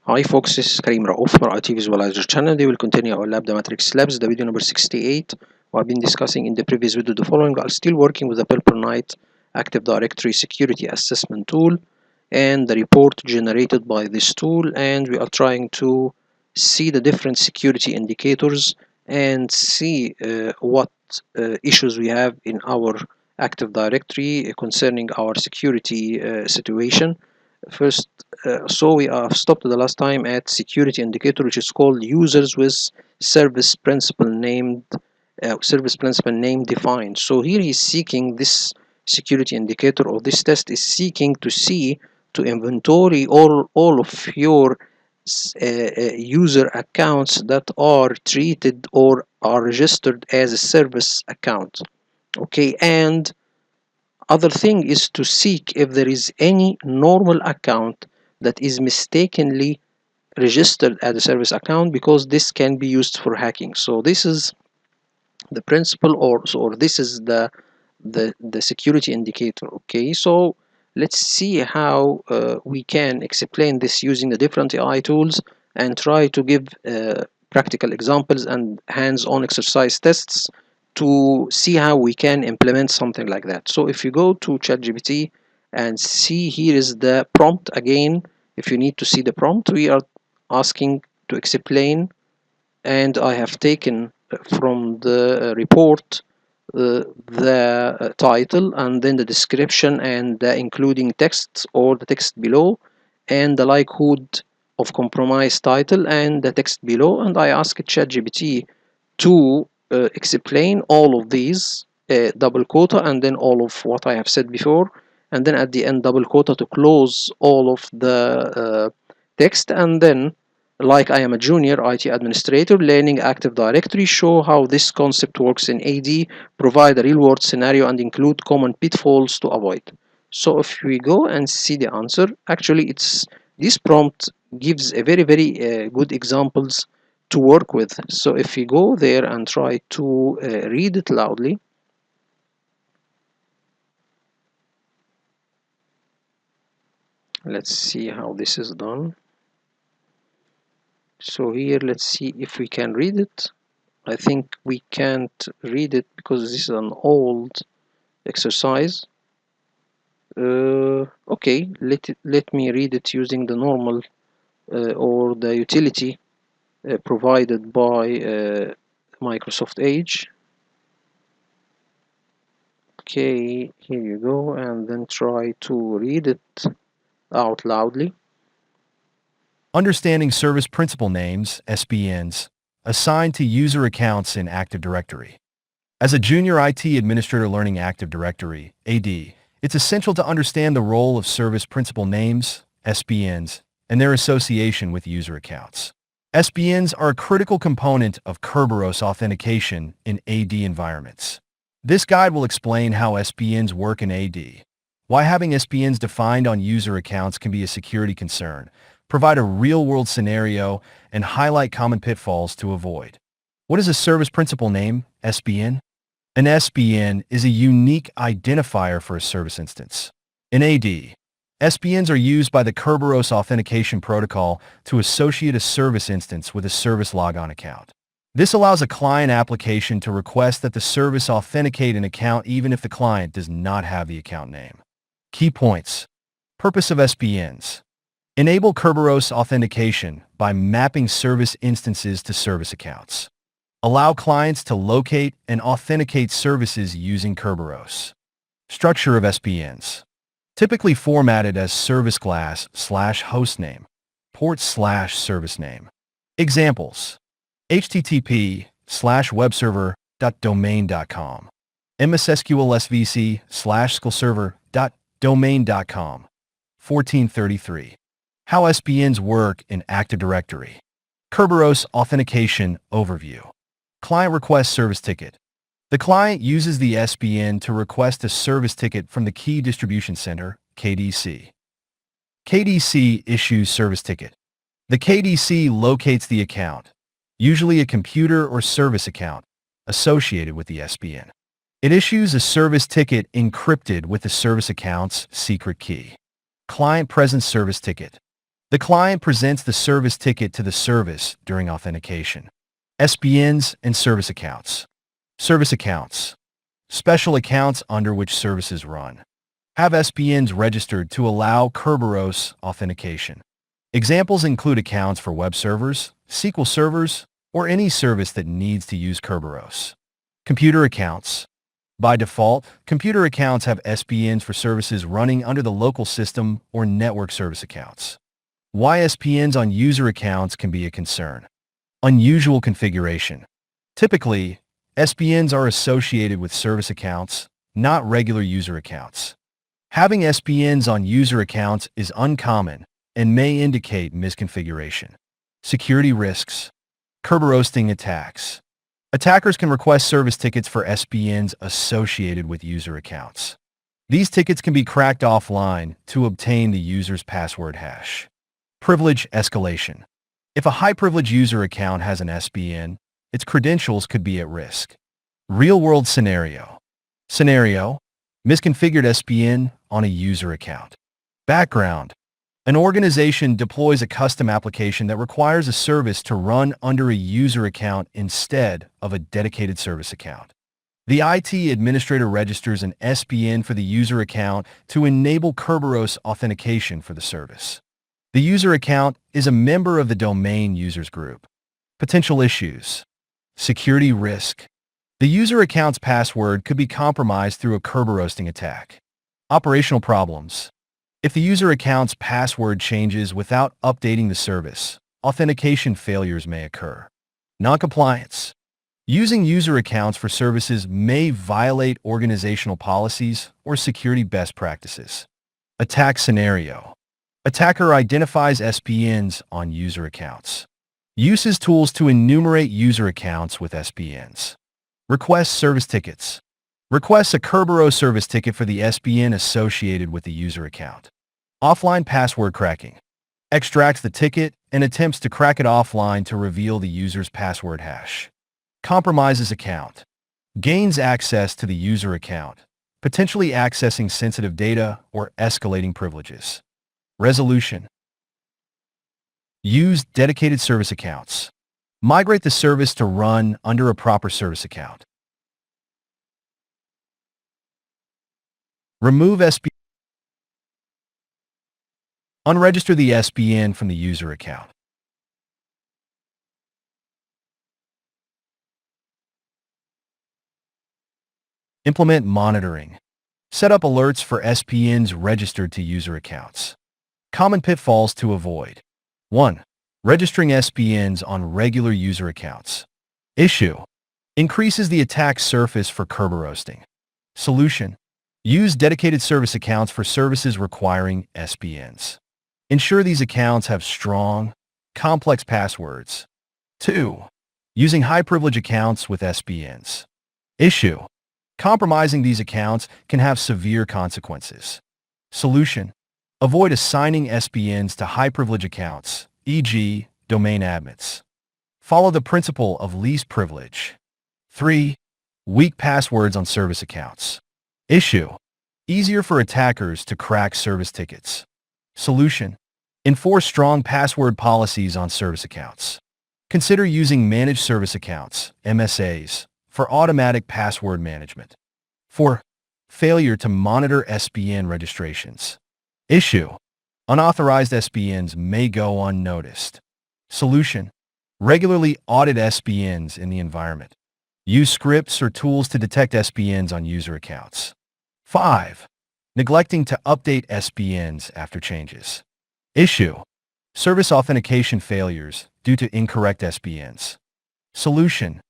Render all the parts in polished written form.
Hi folks, this is Kareem Raouf from our IT Visualizer channel. They will continue our lab, the Matrix Labs, the video number 68. I've been discussing in the previous video the following. I'm still working with the Purple Knight Active Directory Security Assessment tool and the report generated by this tool, and we are trying to see the different security indicators and see what issues we have in our Active Directory concerning our security situation. First, so we have stopped the last time at security indicator, which is called users with service principal name defined. So here he's seeking this security indicator, or this test is seeking to see to inventory all of your user accounts that are treated or are registered as a service account. Okay, and other thing is to seek if there is any normal account that is mistakenly registered as a service account, because this can be used for hacking. So this is the principle, or this is the security indicator. Okay, so let's see how we can explain this using the different AI tools and try to give practical examples and hands-on exercise tests to see how we can implement something like that. So if you go to ChatGPT and see, here is the prompt again. If you need to see the prompt, we are asking to explain, and I have taken from the report the title and then the description and the including text or the text below and the likelihood of compromise title and the text below, and I asked ChatGPT to explain all of these, double quota, and then all of what I have said before, and then at the end double quota to close all of the text, and then, like I am a junior IT administrator learning Active Directory, show how this concept works in AD, provide a real-world scenario, and include common pitfalls to avoid. So if we go and see the answer, actually it's this prompt gives a very good examples to work with. So if we go there and try to read it loudly, let's see how this is done. So here, let's see if we can read it. I think we can't read it because this is an old exercise. Okay, let me read it using the normal or the utility provided by Microsoft Edge. Okay, here you go, and then try to read it out loudly. Understanding service principal names, SPNs, assigned to user accounts in Active Directory. As a junior IT administrator learning Active Directory, AD, it's essential to understand the role of service principal names, SPNs, and their association with user accounts. SPNs are a critical component of Kerberos authentication in AD environments. This guide will explain how SPNs work in AD, why having SPNs defined on user accounts can be a security concern, provide a real-world scenario, and highlight common pitfalls to avoid. What is a service principal name, SPN? An SPN is a unique identifier for a service instance. In AD, SPNs are used by the Kerberos authentication protocol to associate a service instance with a service logon account. This allows a client application to request that the service authenticate an account even if the client does not have the account name. Key points. Purpose of SPNs. Enable Kerberos authentication by mapping service instances to service accounts. Allow clients to locate and authenticate services using Kerberos. Structure of SPNs. Typically formatted as service class / hostname, port / service name. Examples. HTTP / webserver.domain.com. MSSQL SVC / SQLserver.domain.com. 1433. How SPNs work in Active Directory. Kerberos Authentication Overview. Client requests service ticket. The client uses the SPN to request a service ticket from the Key Distribution Center, KDC. KDC issues service ticket. The KDC locates the account, usually a computer or service account, associated with the SPN. It issues a service ticket encrypted with the service account's secret key. Client present service ticket. The client presents the service ticket to the service during authentication. SPNs and service accounts. Service accounts. Special accounts under which services run. Have SPNs registered to allow Kerberos authentication. Examples include accounts for web servers, SQL servers, or any service that needs to use Kerberos. Computer accounts. By default, computer accounts have SPNs for services running under the local system or network service accounts. Why SPNs on user accounts can be a concern. Unusual configuration. Typically, SPNs are associated with service accounts, not regular user accounts. Having SPNs on user accounts is uncommon and may indicate misconfiguration. Security risks. Kerberosing attacks. Attackers can request service tickets for SPNs associated with user accounts. These tickets can be cracked offline to obtain the user's password hash. Privilege escalation. If a high-privilege user account has an SPN, its credentials could be at risk. Real-world scenario. Scenario: misconfigured SPN on a user account. Background: an organization deploys a custom application that requires a service to run under a user account instead of a dedicated service account. The IT administrator registers an SPN for the user account to enable Kerberos authentication for the service. The user account is a member of the domain users group. Potential issues. Security risk. The user account's password could be compromised through a Kerberosing attack. Operational problems. If the user account's password changes without updating the service, authentication failures may occur. Non-compliance. Using user accounts for services may violate organizational policies or security best practices. Attack scenario. Attacker identifies SPNs on user accounts. Uses tools to enumerate user accounts with SPNs. Requests service tickets. Requests a Kerberos service ticket for the SPN associated with the user account. Offline password cracking. Extracts the ticket and attempts to crack it offline to reveal the user's password hash. Compromises account. Gains access to the user account, potentially accessing sensitive data or escalating privileges. Resolution. Use dedicated service accounts. Migrate the service to run under a proper service account. Remove SPN. Unregister the SPN from the user account. Implement monitoring. Set up alerts for SPNs registered to user accounts. Common pitfalls to avoid. 1. Registering SPNs on regular user accounts. Issue. Increases the attack surface for Kerberosing. Solution. Use dedicated service accounts for services requiring SPNs. Ensure these accounts have strong, complex passwords. 2. Using high-privilege accounts with SPNs. Issue. Compromising these accounts can have severe consequences. Solution. Avoid assigning SPNs to high-privilege accounts, e.g., domain admins. Follow the principle of least privilege. 3. Weak passwords on service accounts. Issue. Easier for attackers to crack service tickets. Solution. Enforce strong password policies on service accounts. Consider using managed service accounts, MSAs, for automatic password management. 4. Failure to monitor SPN registrations. Issue. Unauthorized SPNs may go unnoticed. Solution. Regularly audit SPNs in the environment. Use scripts or tools to detect SPNs on user accounts. 5. Neglecting to update SPNs after changes. Issue. Service authentication failures due to incorrect SPNs. Solution.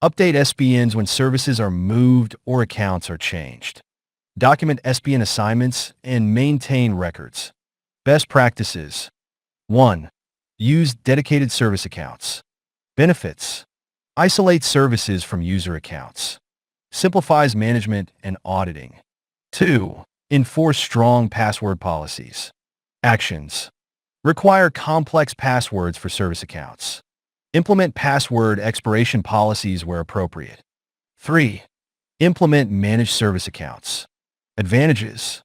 Update SPNs when services are moved or accounts are changed. Document SPN assignments and maintain records. Best practices. 1. Use dedicated service accounts. Benefits. Isolate services from user accounts. Simplifies management and auditing. 2. Enforce strong password policies. Actions. Require complex passwords for service accounts. Implement password expiration policies where appropriate. 3. Implement managed service accounts. Advantages.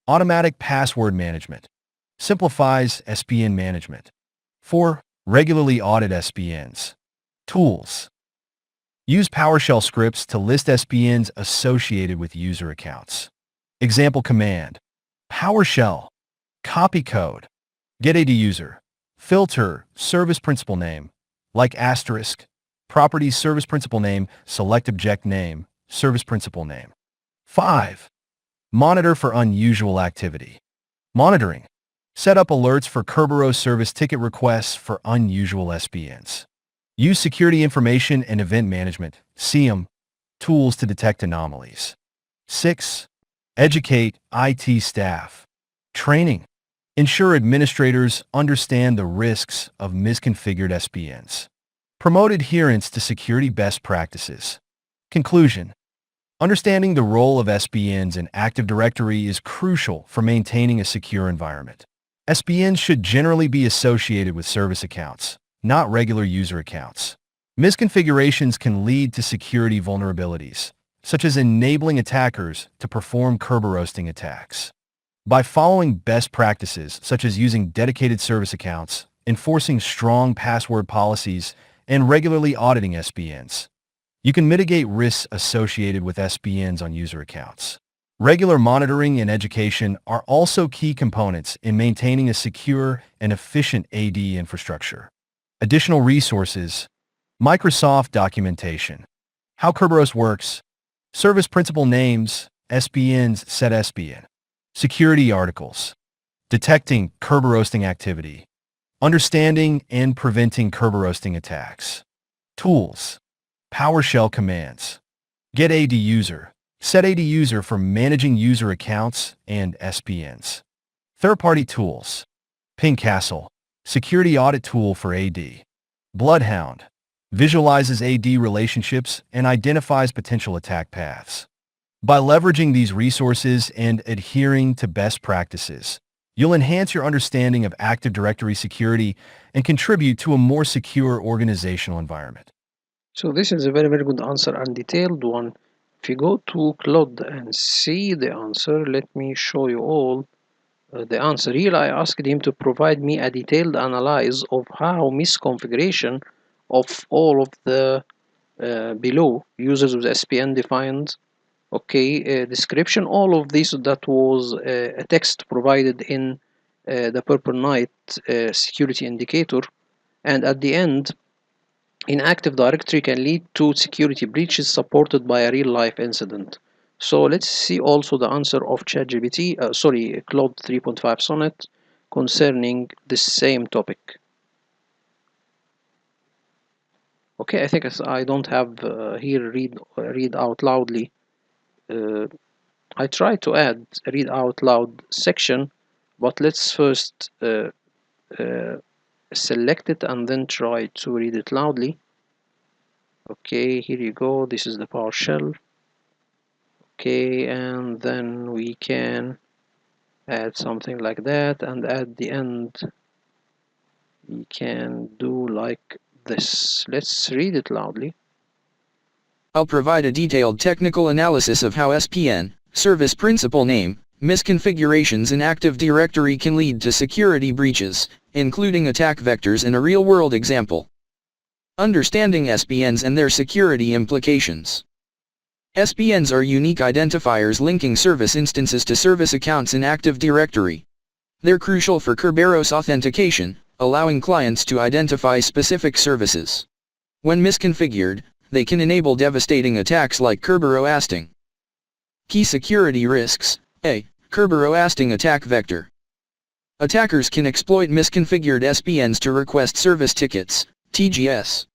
Automatic password management. Simplifies SPN management. 4. Regularly audit SPNs. Tools. Use PowerShell scripts to list SPNs associated with user accounts. Example command. PowerShell. Copy code. GetAdUser. Filter service principal name, like asterisk. Properties service principal name, select object name, service principal name. 5. Monitor for unusual activity. Monitoring. Set up alerts for Kerberos service ticket requests for unusual SPNs. Use security information and event management, SIEM, tools to detect anomalies. 6. Educate IT staff. Training. Ensure administrators understand the risks of misconfigured SPNs. Promote adherence to security best practices. Conclusion. Understanding the role of SPNs in Active Directory is crucial for maintaining a secure environment. SPNs should generally be associated with service accounts, not regular user accounts. Misconfigurations can lead to security vulnerabilities, such as enabling attackers to perform Kerberosing attacks. By following best practices such as using dedicated service accounts, enforcing strong password policies, and regularly auditing SPNs, you can mitigate risks associated with SPNs on user accounts. Regular monitoring and education are also key components in maintaining a secure and efficient AD infrastructure. Additional resources: Microsoft documentation, how Kerberos works, service principal names, SPNs, set SPN. Security articles. Detecting Kerberosing activity. Understanding and preventing Kerberosing attacks. Tools. PowerShell commands. GetAdUser. Set AdUser for managing user accounts and SPNs. Third-party tools. Pingcastle. Security audit tool for AD. Bloodhound. Visualizes AD relationships and identifies potential attack paths. By leveraging these resources and adhering to best practices, you'll enhance your understanding of Active Directory security and contribute to a more secure organizational environment. So this is a very, very good answer and detailed one. If you go to Claude and see the answer, let me show you all the answer. Here I asked him to provide me a detailed analysis of how misconfiguration of all of the below users with SPN defined. Okay, description, all of this, that was a text provided in the Purple Knight security indicator, and at the end, in Active Directory can lead to security breaches supported by a real-life incident. So let's see also the answer of ChatGPT, Claude 3.5 Sonnet concerning the same topic. Okay, I think I don't have here read out loudly. I try to add a read out loud section, but let's first select it and then try to read it loudly. Okay, here you go. This is the PowerShell. Okay, and then we can add something like that, and at the end we can do like this. Let's read it loudly. I'll provide a detailed technical analysis of how SPN, service principal name, misconfigurations in Active Directory can lead to security breaches, including attack vectors and a real-world example. Understanding SPNs and their security implications. SPNs are unique identifiers linking service instances to service accounts in Active Directory. They're crucial for Kerberos authentication, allowing clients to identify specific services. When misconfigured, they can enable devastating attacks like Kerberosing. Key security risks. A. Kerberosing attack vector. Attackers can exploit misconfigured SPNs to request service tickets, TGS.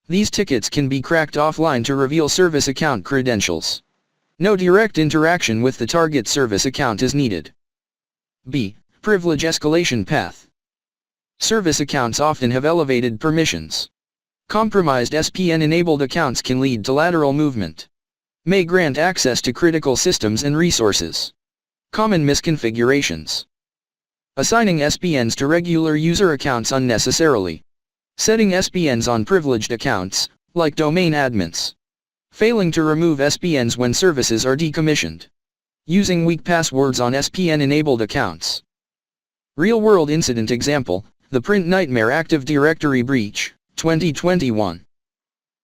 These tickets can be cracked offline to reveal service account credentials. No direct interaction with the target service account is needed. B. Privilege escalation path. Service accounts often have elevated permissions. Compromised SPN-enabled accounts can lead to lateral movement. May grant access to critical systems and resources. Common misconfigurations. Assigning SPNs to regular user accounts unnecessarily. Setting SPNs on privileged accounts, like domain admins. Failing to remove SPNs when services are decommissioned. Using weak passwords on SPN-enabled accounts. Real-world incident example, the Print Nightmare Active Directory Breach, 2021.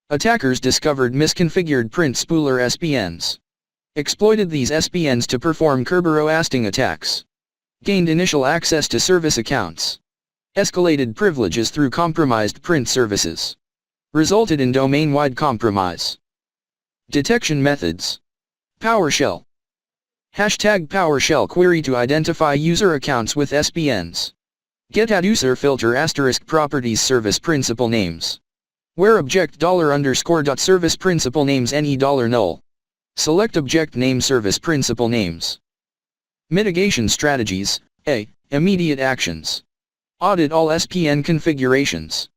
Attackers discovered misconfigured print spooler SPNs. Exploited these SPNs to perform Kerberos-Asting attacks. Gained initial access to service accounts. Escalated privileges through compromised print services. Resulted in domain-wide compromise. Detection methods. PowerShell. Hashtag PowerShell query to identify user accounts with SPNs. Get@user filter * properties service principal names. Where object $_service principal names any $null. Select object name service principal names. Mitigation strategies. A. Immediate actions. Audit all SPN configurations.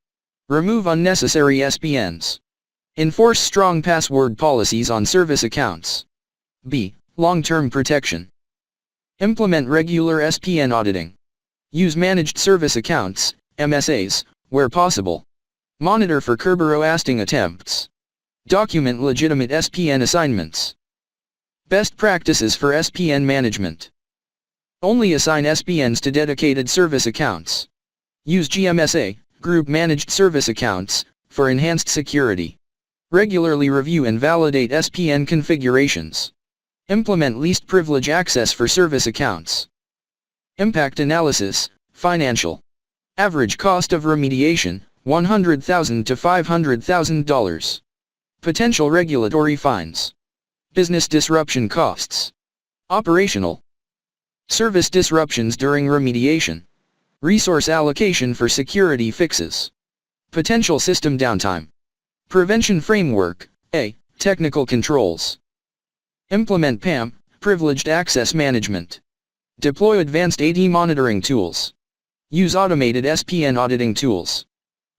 Remove unnecessary SPNs. Enforce strong password policies on service accounts. B. Long-term protection. Implement regular SPN auditing. Use managed service accounts, MSAs, where possible. Monitor for Kerberos-Asting attempts. Document legitimate SPN assignments. Best practices for SPN management. Only assign SPNs to dedicated service accounts. Use GMSA, Group Managed Service Accounts, for enhanced security. Regularly review and validate SPN configurations. Implement least privilege access for service accounts. Impact analysis, financial. Average cost of remediation, $100,000 to $500,000. Potential regulatory fines. Business disruption costs. Operational. Service disruptions during remediation. Resource allocation for security fixes. Potential system downtime. Prevention framework. A. Technical controls. Implement PAM, Privileged Access Management. Deploy advanced AD monitoring tools. Use automated SPN auditing tools.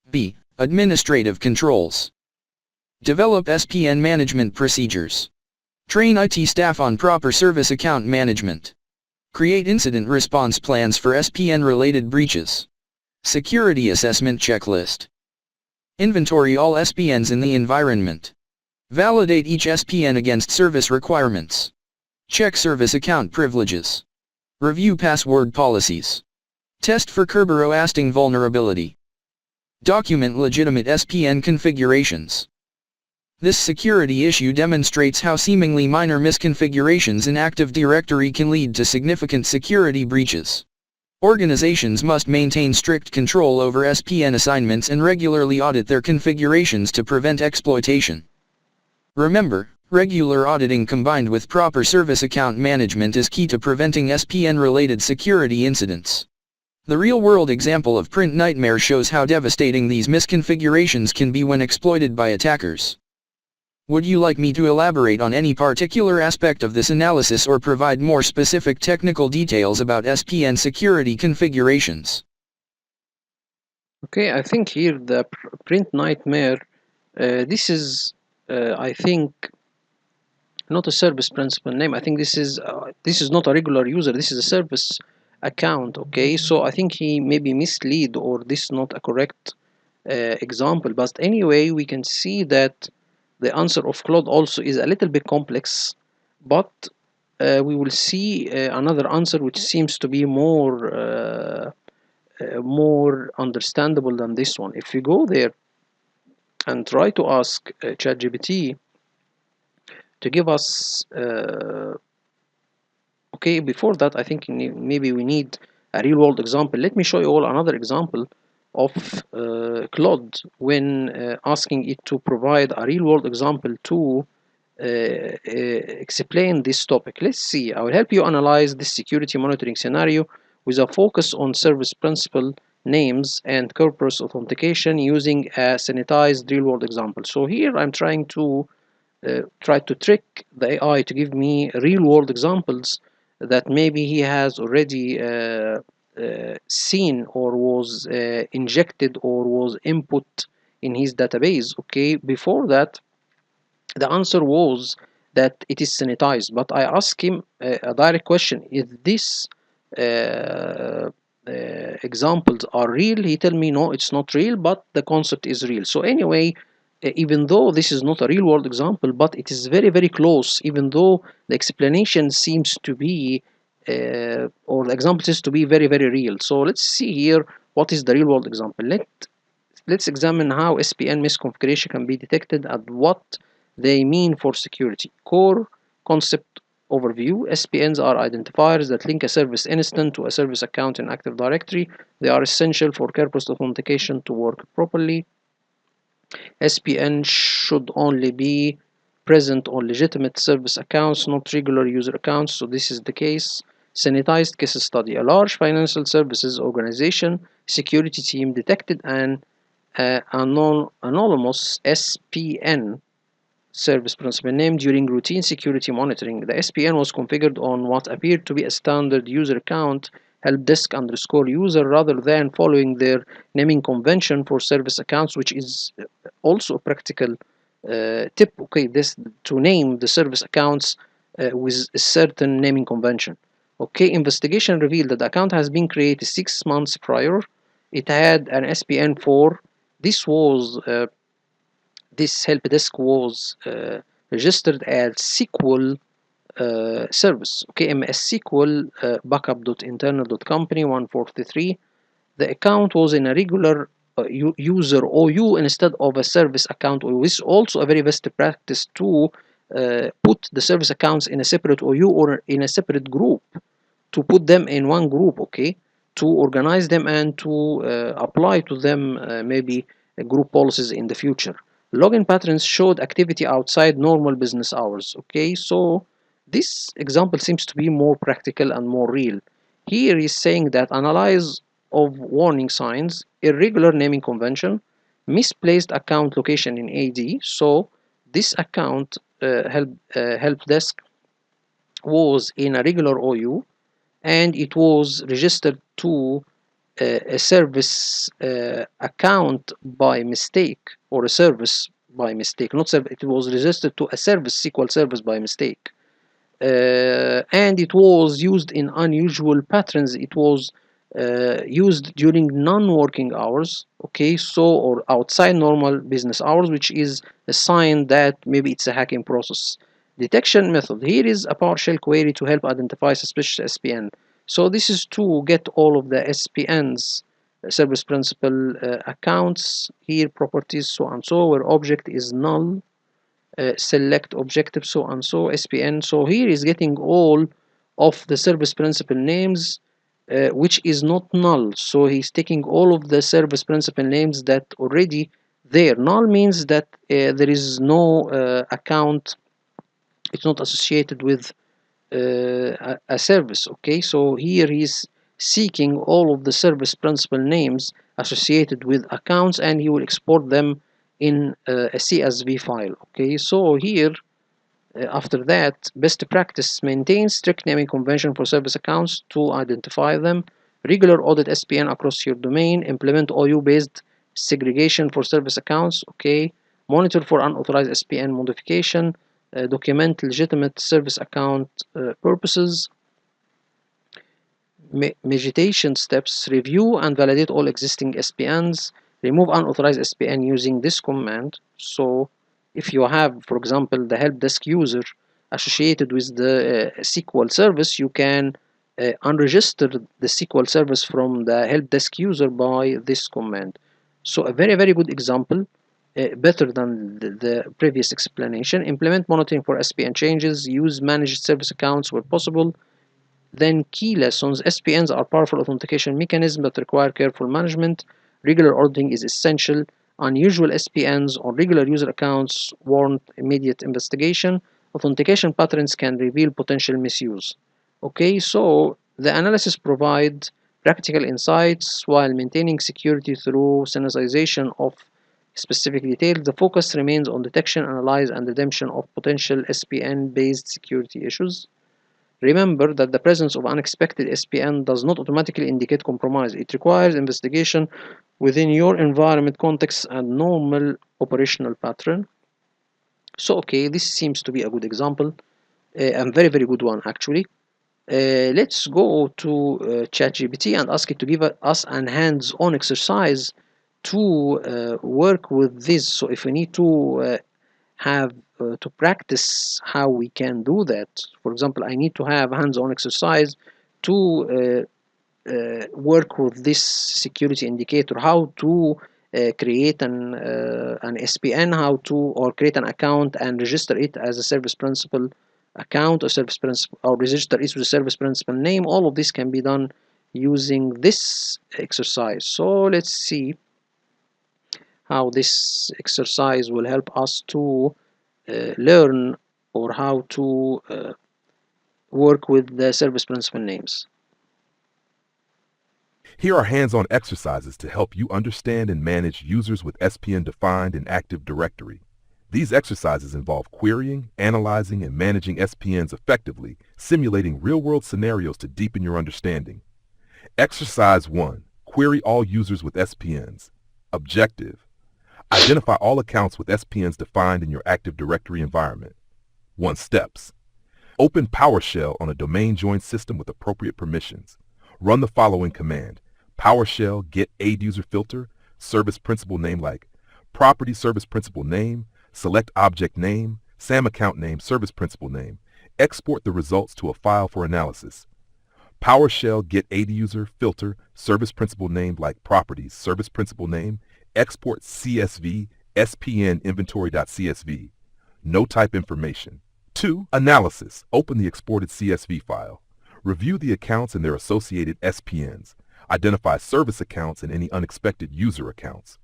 B. Administrative controls. Develop SPN management procedures. Train IT staff on proper service account management. Create incident response plans for SPN-related breaches. Security assessment checklist. Inventory all SPNs in the environment. Validate each SPN against service requirements. Check service account privileges. Review password policies. Test for Kerberos-Asting vulnerability. Document legitimate SPN configurations. This security issue demonstrates how seemingly minor misconfigurations in Active Directory can lead to significant security breaches. Organizations must maintain strict control over SPN assignments and regularly audit their configurations to prevent exploitation. Remember, regular auditing combined with proper service account management is key to preventing SPN-related security incidents. The real-world example of Print Nightmare shows how devastating these misconfigurations can be when exploited by attackers. Would you like me to elaborate on any particular aspect of this analysis or provide more specific technical details about SPN security configurations? Okay, I think here the Print Nightmare, this is, I think, not a service principal name. I think this is not a regular user. This is a service account. Okay, so I think he maybe mislead, or this is not a correct example. But anyway, we can see that the answer of Claude also is a little bit complex, but we will see another answer which seems to be more understandable than this one. If you go there and try to ask ChatGPT to give us okay, before that I think maybe we need a real world example. Let me show you all another example of Claude when asking it to provide a real world example to explain this topic. Let's see. I will help you analyze this security monitoring scenario with a focus on service principal names and Kerberos authentication using a sanitized real world example. So here I'm trying to trick the AI to give me real world examples that maybe he has already seen or was injected or was input in his database. Okay, before that the answer was that it is sanitized, but I asked him a direct question: is this examples are real? He tell me no, it's not real, but the concept is real. So anyway, even though this is not a real world example, but it is very close, even though the explanation seems to be or the example is to be very very real. So let's see here what is the real world example. Let's examine how SPN misconfiguration can be detected and what they mean for security. Core concept overview. SPNs are identifiers that link a service instance to a service account in Active Directory. They are essential for purpose authentication to work properly. SPN should only be present on legitimate service accounts, not regular user accounts. So this is the case. Sanitized case study. A large financial services organization security team detected an anonymous SPN service principal name during routine security monitoring. The SPN was configured on what appeared to be a standard user account, helpdesk underscore user, rather than following their naming convention for service accounts, which is also a practical tip. Okay, this to name the service accounts with a certain naming convention. Okay, investigation revealed that the account has been created 6 months prior. It had an SPN for this help desk was registered as SQL service. Okay, MS SQL backup.internal.company 143. The account was in a regular user OU instead of a service account OU. This is also a very best practice to put the service accounts in a separate OU or in a separate group, to put them in one group, okay, to organize them and to apply to them maybe group policies in the future. Login patterns showed activity outside normal business hours. Okay, so this example seems to be more practical and more real. Here he's saying that analyze of warning signs, irregular naming convention, misplaced account location in AD. So this account help desk was in a regular OU and it was registered to a service account by mistake, or a service by mistake, not service, it was registered to a service SQL service by mistake. And it was used in unusual patterns. It was used during non-working hours, okay, so, or outside normal business hours, which is a sign that maybe it's a hacking process. Detection method. Here is a partial query to help identify suspicious SPN. So this is to get all of the SPNs, service principal accounts, here properties, so and so, where object is null, select objective, so and so, SPN. So here is getting all of the service principal names, which is not null. So he's taking all of the service principal names that already there. Null means that there is no account, it's not associated with a service. Okay, so here he's seeking all of the service principal names associated with accounts, and he will export them in a CSV file. Okay, so here after that, best practice: maintain strict naming convention for service accounts to identify them, regular audit SPN across your domain, implement OU based segregation for service accounts. Okay, monitor for unauthorized SPN modification, document legitimate service account purposes. Mediation steps: review and validate all existing SPNs, remove unauthorized SPN using this command. So if you have, for example, the help desk user associated with the SQL service, you can unregister the SQL service from the help desk user by this command. So a very very good example, better than the previous explanation. Implement monitoring for SPN changes, use managed service accounts where possible. Then key lessons: SPNs are powerful authentication mechanisms that require careful management. Regular auditing is essential. Unusual SPNs on regular user accounts warrant immediate investigation. Authentication patterns can reveal potential misuse. Okay, so the analysis provides practical insights while maintaining security through sensitization of specific details. The focus remains on detection, analysis, and redemption of potential SPN-based security issues. Remember that the presence of unexpected SPN does not automatically indicate compromise. It requires investigation within your environment context and normal operational pattern. So, okay, this seems to be a good example, and very, very good one actually. Let's go to ChatGPT and ask it to give us an hands-on exercise to work with this. So if we need to have to practice how we can do that, for example, I need to have hands-on exercise to work with this security indicator, how to create an SPN, how to or create an account and register it as a service principal account or service principal, or register it with a service principal name. All of this can be done using this exercise. So let's see how this exercise will help us to learn or how to work with the service principal names. Here are hands-on exercises to help you understand and manage users with SPN defined in Active Directory. These exercises involve querying, analyzing, and managing SPNs effectively, simulating real-world scenarios to deepen your understanding. Exercise 1. Query all users with SPNs. Objective. Identify all accounts with SPNs defined in your Active Directory environment. 1. Steps. Open PowerShell on a domain-joined system with appropriate permissions. Run the following command. PowerShell get ADuser filter, service principal name like property service principal name, select object name, SAM account name, service principal name. Export the results to a file for analysis. PowerShell get ADuser filter, service principal name like properties, service principal name. Export CSV, SPN inventory.csv. No type information. 2. Analysis. Open the exported CSV file. Review the accounts and their associated SPNs. Identify service accounts and any unexpected user accounts.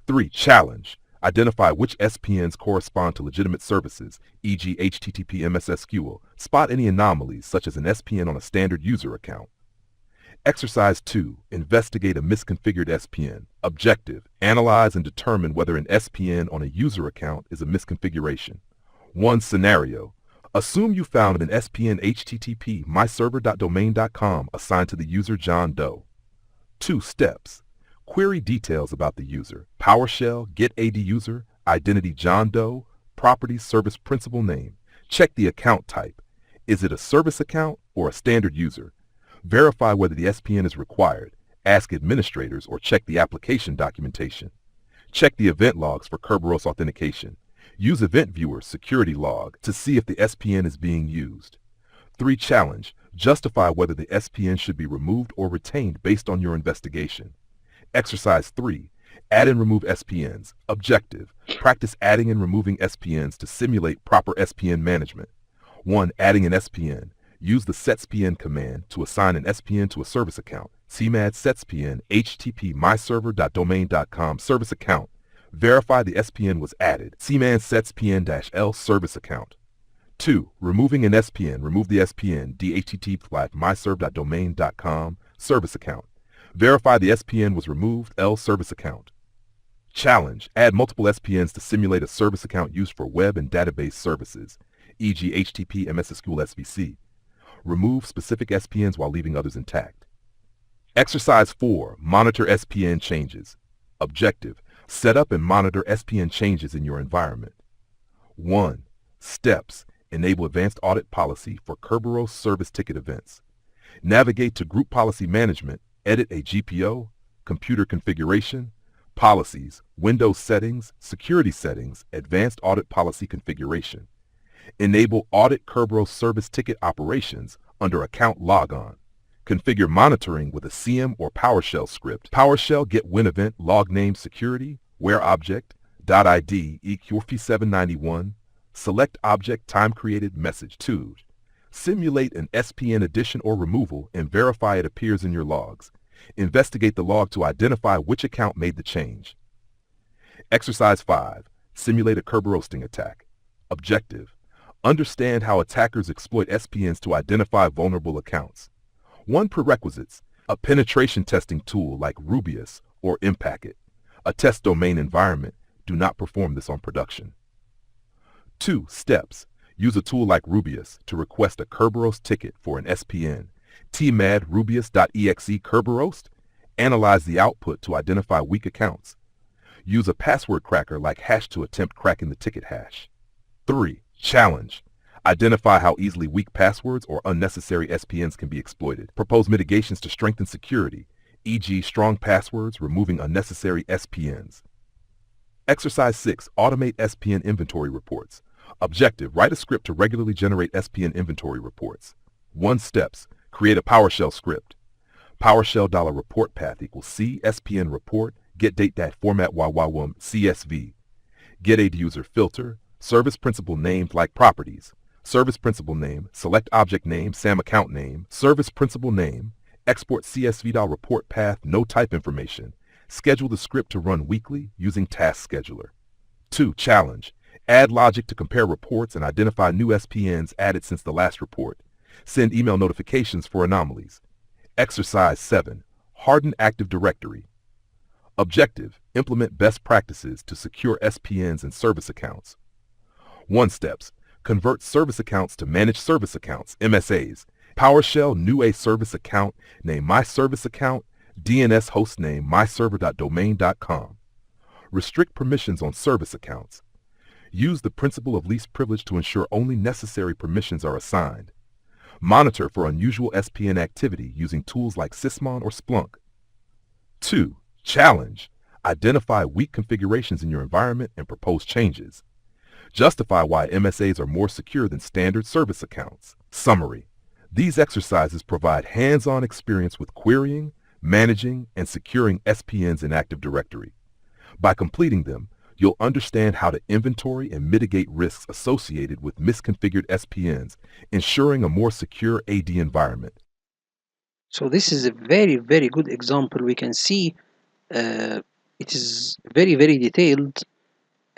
3. Challenge. Identify which SPNs correspond to legitimate services, e.g. HTTP MS SQL. Spot any anomalies, such as an SPN on a standard user account. Exercise 2. Investigate a misconfigured SPN. Objective. Analyze and determine whether an SPN on a user account is a misconfiguration. 1. Scenario. Assume you found an SPN HTTP myserver.domain.com assigned to the user John Doe. 2. Steps. Query details about the user. PowerShell, get ADuser, identity John Doe, property service principal name. Check the account type. Is it a service account or a standard user? Verify whether the SPN is required. Ask administrators or check the application documentation. Check the event logs for Kerberos authentication. Use Event Viewer's security log to see if the SPN is being used. 3. Challenge. Justify whether the SPN should be removed or retained based on your investigation. Exercise 3. Add and remove SPNs. Objective. Practice adding and removing SPNs to simulate proper SPN management. 1. Adding an SPN. Use the setspn command to assign an SPN to a service account. cmad setspn http myserver.domain.com service account. Verify the SPN was added. cmad setspn-l service account. 2. Removing an SPN. Remove the SPN dhttp/myserv.domain.com service account. Verify the SPN was removed. L service account. Challenge. Add multiple SPNs to simulate a service account used for web and database services, e.g. HTTP MS SQL SVC. Remove specific SPNs while leaving others intact. Exercise 4. Monitor SPN changes. Objective. Set up and monitor SPN changes in your environment. 1. Steps. Enable advanced audit policy for Kerberos service ticket events. Navigate to Group Policy Management. Edit a GPO, Computer Configuration, Policies, Windows Settings, Security Settings, Advanced Audit Policy Configuration. Enable Audit Kerberos Service Ticket Operations under Account Logon. Configure monitoring with a CM or PowerShell script. PowerShell get win event log name security, where object, .id, eqrf 791, select object time created message 2. Simulate an SPN addition or removal and verify it appears in your logs. Investigate the log to identify which account made the change. Exercise 5. Simulate a Kerberosing attack. Objective. Understand how attackers exploit SPNs to identify vulnerable accounts. 1. Prerequisites. A penetration testing tool like Rubius or Impacket. A test domain environment. Do not perform this on production. 2. Steps. Use a tool like Rubius to request a Kerberos ticket for an SPN. tmad rubius.exe Kerberos. Analyze the output to identify weak accounts. Use a password cracker like Hash to attempt cracking the ticket hash. 3. Challenge. Identify how easily weak passwords or unnecessary SPNs can be exploited. Propose mitigations to strengthen security, e.g. strong passwords, removing unnecessary SPNs. Exercise 6. Automate SPN inventory reports. Objective. Write a script to regularly generate SPN inventory reports. 1. Steps. Create a PowerShell script. PowerShell $report path equals C SPN report get date dat format YY1 CSV. Get a user filter, service principal named like properties, service principal name, select object name, SAM account name, service principal name, export CSV report path, no type information. Schedule the script to run weekly using Task Scheduler. 2. Challenge. Add logic to compare reports and identify new SPNs added since the last report. Send email notifications for anomalies. Exercise 7. Harden Active Directory. Objective. Implement best practices to secure SPNs and service accounts. 1 steps. Convert service accounts to managed service accounts, MSAs. PowerShell new a service account, name my service account, DNS hostname myserver.domain.com. Restrict permissions on service accounts. Use the principle of least privilege to ensure only necessary permissions are assigned. Monitor for unusual SPN activity using tools like Sysmon or Splunk. 2. Challenge. Identify weak configurations in your environment and propose changes. Justify why MSAs are more secure than standard service accounts. Summary. These exercises provide hands-on experience with querying, managing, and securing SPNs in Active Directory. By completing them, you'll understand how to inventory and mitigate risks associated with misconfigured SPNs, ensuring a more secure AD environment. So this is a very, very good example. We can see it is very, very detailed,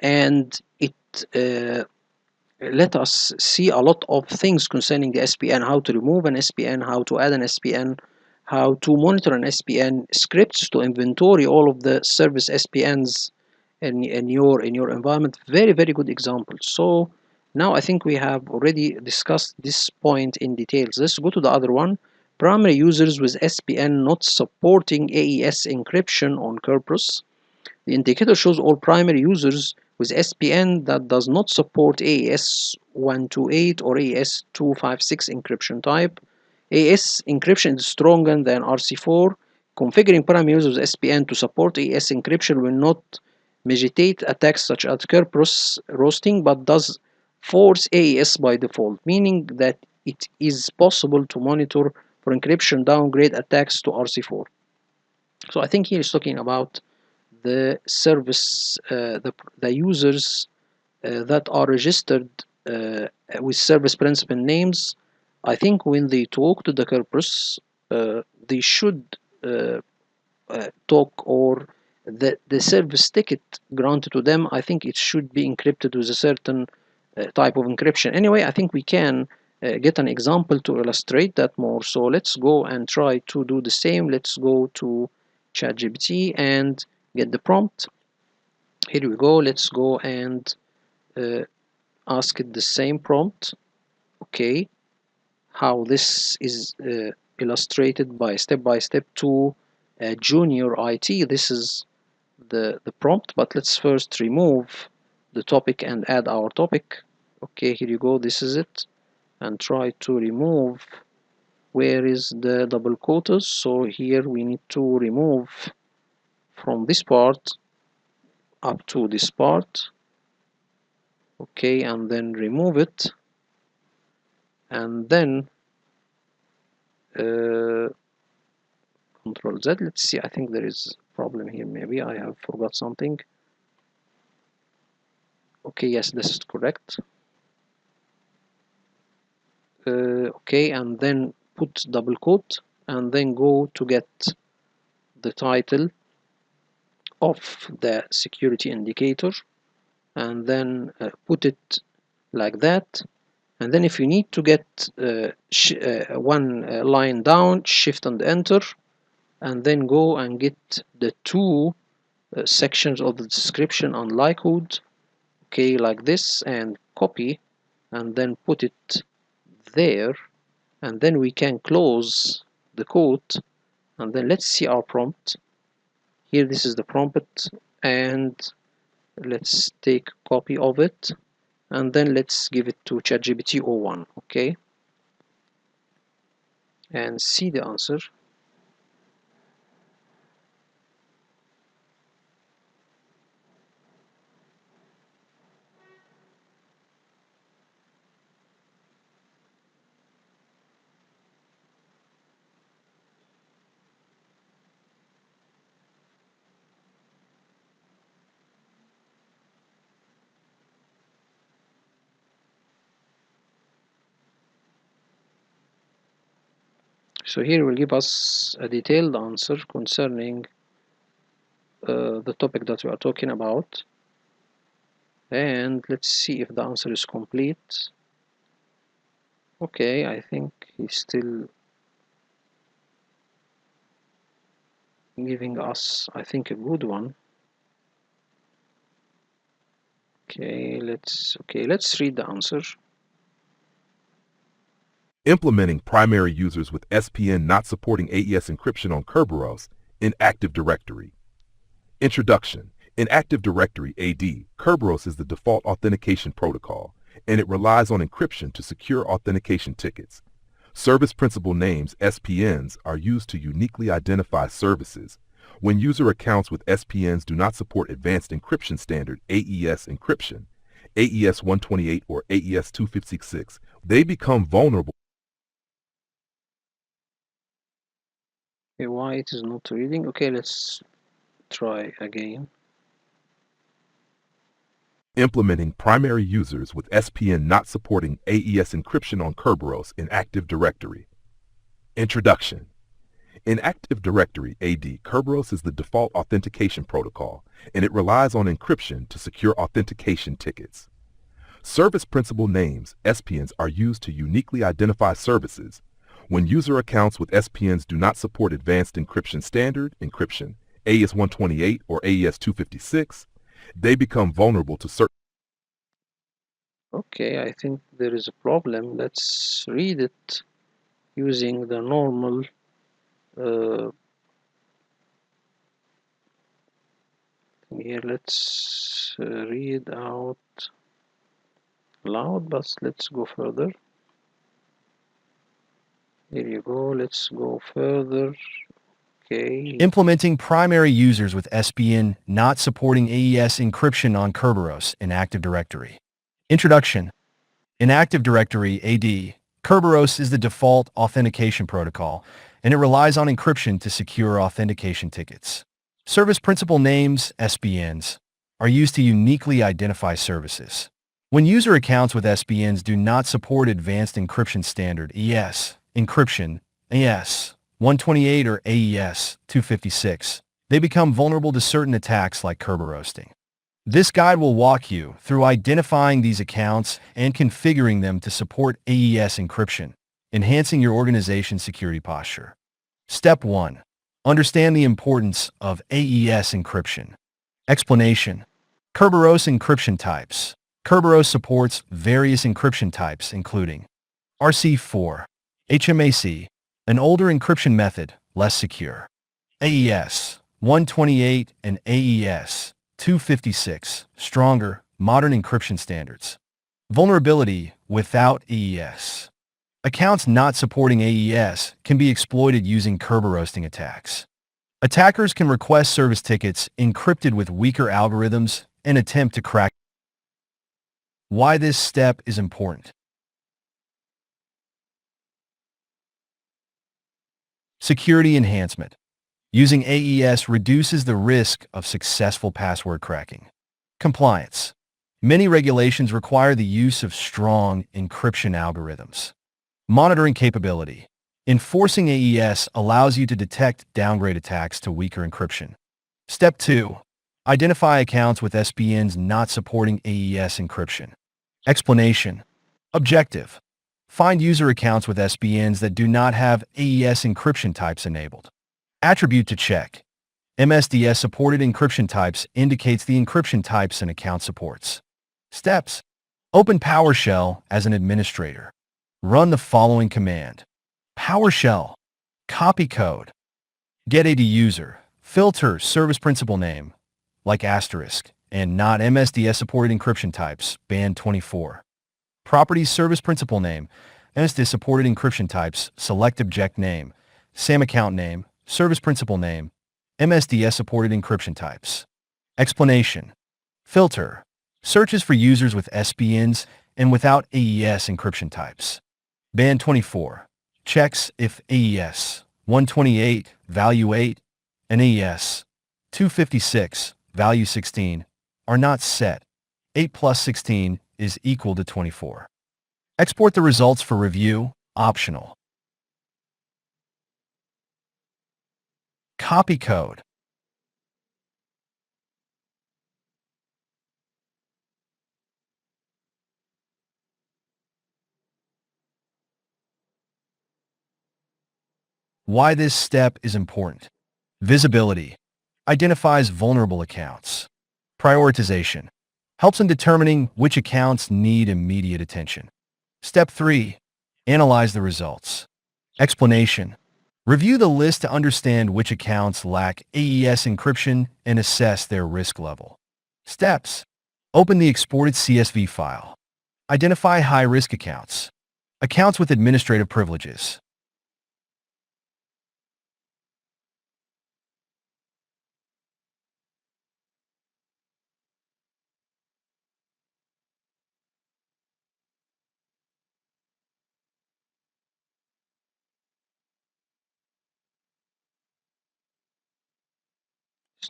and it let us see a lot of things concerning the SPN, how to remove an SPN, how to add an SPN, how to monitor an SPN, scripts to inventory all of the service SPNs in your environment. Very, very good example. So now I think we have already discussed this point in details. Let's go to the other one. Primary users with SPN not supporting AES encryption on Kerberos. The indicator shows all primary users with SPN that does not support AES 128 or AES 256 encryption type. AES encryption is stronger than RC4. Configuring primary users with SPN to support AES encryption will not mediate attacks such as Kerberos roasting, but does force AES by default, meaning that it is possible to monitor for encryption downgrade attacks to RC4. So I think here is talking about the service, the users that are registered with service principal names. I think when they talk to the Kerberos, they should talk, or the service ticket granted to them, I think it should be encrypted with a certain type of encryption. Anyway, I think we can get an example to illustrate that more. So let's go and try to do the same. Let's go to ChatGPT and get the prompt. Here we go. Let's go and ask it the same prompt. Okay, how this is illustrated by step to junior IT. This is the prompt, but let's first remove the topic and add our topic. Okay, here you go. This is it, and try to remove. Where is the double quotas? So here we need to remove from this part up to this part. Okay, and then remove it, and then Control Z. Let's see, I think there is a problem here. Maybe I have forgot something. Okay, yes, this is correct. Okay, and then put double quote, and then go to get the title of the security indicator, and then put it like that. And then if you need to get one line down, shift and enter, and then go and get the two sections of the description on Lycode. Okay, like this, and copy, and then put it there, and then we can close the quote, and then let's see our prompt. Here, this is the prompt, and let's take a copy of it, and then let's give it to ChatGPT 01. Okay, and see the answer. So here will give us a detailed answer concerning the topic that we are talking about, and let's see if the answer is complete. Okay, I think he's still giving us, I think, a good one. Okay, let's read the answer. Implementing primary users with SPN not supporting AES encryption on Kerberos in Active Directory. Introduction. In Active Directory AD, Kerberos is the default authentication protocol, and it relies on encryption to secure authentication tickets. Service Principal Names, SPNs, are used to uniquely identify services. When user accounts with SPNs do not support Advanced Encryption Standard AES encryption, AES 128 or AES 256, they become vulnerable. Okay, why it is not reading? Okay, let's try again. Implementing primary users with SPN not supporting AES encryption on Kerberos in Active Directory. Introduction. In Active Directory AD, Kerberos is the default authentication protocol, and it relies on encryption to secure authentication tickets. Service Principal Names, SPNs, are used to uniquely identify services. When user accounts with SPNs do not support Advanced Encryption Standard encryption, AES 128 or AES 256, they become vulnerable to certain. Okay, I think there is a problem. Let's read it using the normal here. Let's read out loud, but let's go further. Here you go. Let's go further. Okay. Implementing primary users with SPN not supporting AES encryption on Kerberos in Active Directory. Introduction. In Active Directory AD, Kerberos is the default authentication protocol, and it relies on encryption to secure authentication tickets. Service Principal Names, SPNs, are used to uniquely identify services. When user accounts with SPNs do not support Advanced Encryption Standard AES encryption, AES 128 or AES 256, they become vulnerable to certain attacks like Kerberosing. This guide will walk you through identifying these accounts and configuring them to support AES encryption, enhancing your organization's security posture. Step 1. Understand the importance of AES encryption. Explanation. Kerberos encryption types. Kerberos supports various encryption types including RC4, HMAC, an older encryption method, less secure, AES 128 and AES 256, stronger, modern encryption standards. Vulnerability without AES. Accounts not supporting AES can be exploited using Kerberosing attacks. Attackers can request service tickets encrypted with weaker algorithms and attempt to crack. Why this step is important. Security enhancement. Using AES reduces the risk of successful password cracking. Compliance. Many regulations require the use of strong encryption algorithms. Monitoring capability. Enforcing AES allows you to detect downgrade attacks to weaker encryption. Step 2. Identify accounts with SPNs not supporting AES encryption. Explanation. Objective. Find user accounts with SPNs that do not have AES encryption types enabled. Attribute to check. MSDS supported encryption types indicates the encryption types an account supports. Steps. Open PowerShell as an administrator. Run the following command. PowerShell. Copy code. Get AD user. Filter service principal name, like asterisk, and not MSDS supported encryption types, band 24. Properties service principal name, MSDS supported encryption types, select object name, SAM account name, service principal name, MSDS supported encryption types. Explanation. Filter. Searches for users with SPNs and without AES encryption types. Band 24. Checks if AES 128, value 8, and AES 256, value 16, are not set. 8 plus 16 is equal to 24. Export the results for review, optional. Copy code. Why this step is important. Visibility. Identifies vulnerable accounts. Prioritization. Helps in determining which accounts need immediate attention. Step 3. Analyze the results. Explanation. Review the list to understand which accounts lack AES encryption and assess their risk level. Steps. Open the exported CSV file. Identify high-risk accounts. Accounts with administrative privileges.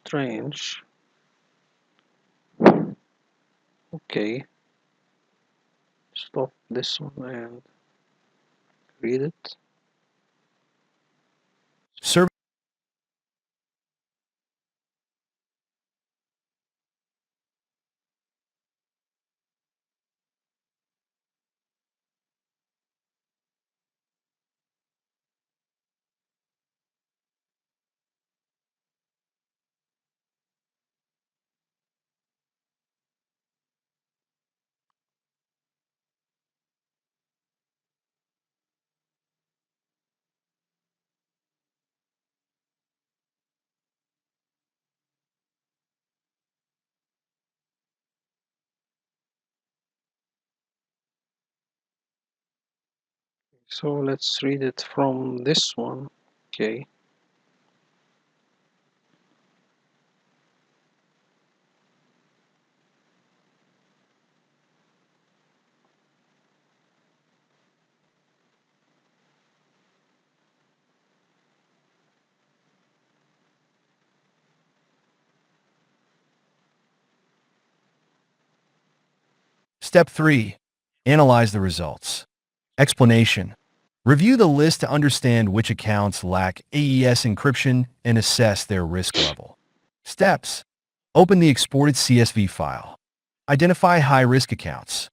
Strange. Okay, stop this one and read it. Service So let's read it from this one. Okay. Step 3. Analyze the results. Explanation. Review the list to understand which accounts lack AES encryption and assess their risk level. Steps. Open the exported CSV file. Identify high-risk accounts.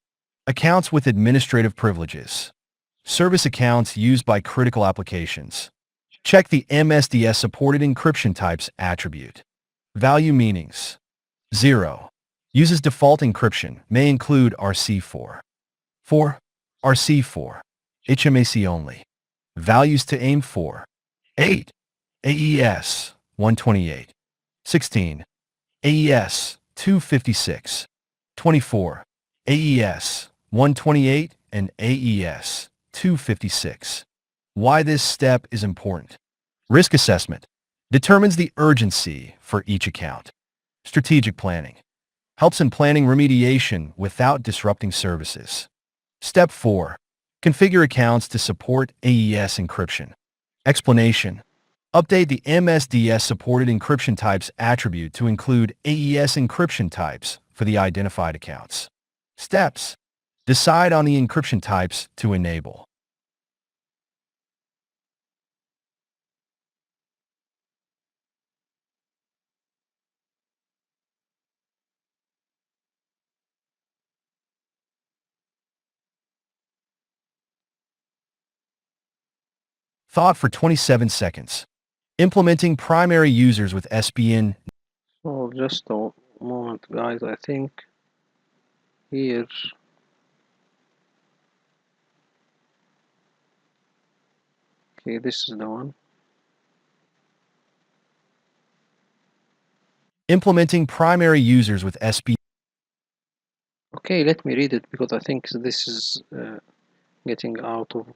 Accounts with administrative privileges. Service accounts used by critical applications. Check the MSDS supported encryption types attribute. Value meanings. 0. Uses default encryption, may include RC4. 4. RC4. HMAC only. Values to aim for. 8. AES 128. 16. AES 256. 24. AES 128 and AES 256. Why this step is important. Risk assessment. Determines the urgency for each account. Strategic planning. Helps in planning remediation without disrupting services. Step 4. Configure accounts to support AES encryption. Explanation. Update the MSDS supported encryption types attribute to include AES encryption types for the identified accounts. Steps. Decide on the encryption types to enable. Thought for 27 seconds. Implementing primary users with SPN. So just a moment, guys. I think here. Okay, this is the one. Implementing primary users with SPN. Okay, let me read it because I think this is getting out of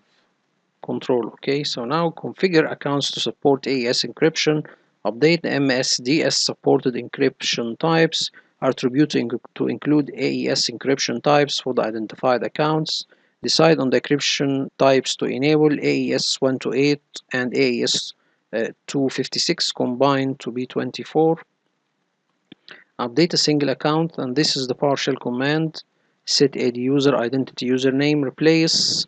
control. Okay, so now configure accounts to support AES encryption, update the MSDS supported encryption types, attribute to include AES encryption types for the identified accounts, decide on the encryption types to enable AES 128 and AES 256 combined to be 24, update a single account, and this is the partial command, set ad user identity username, replace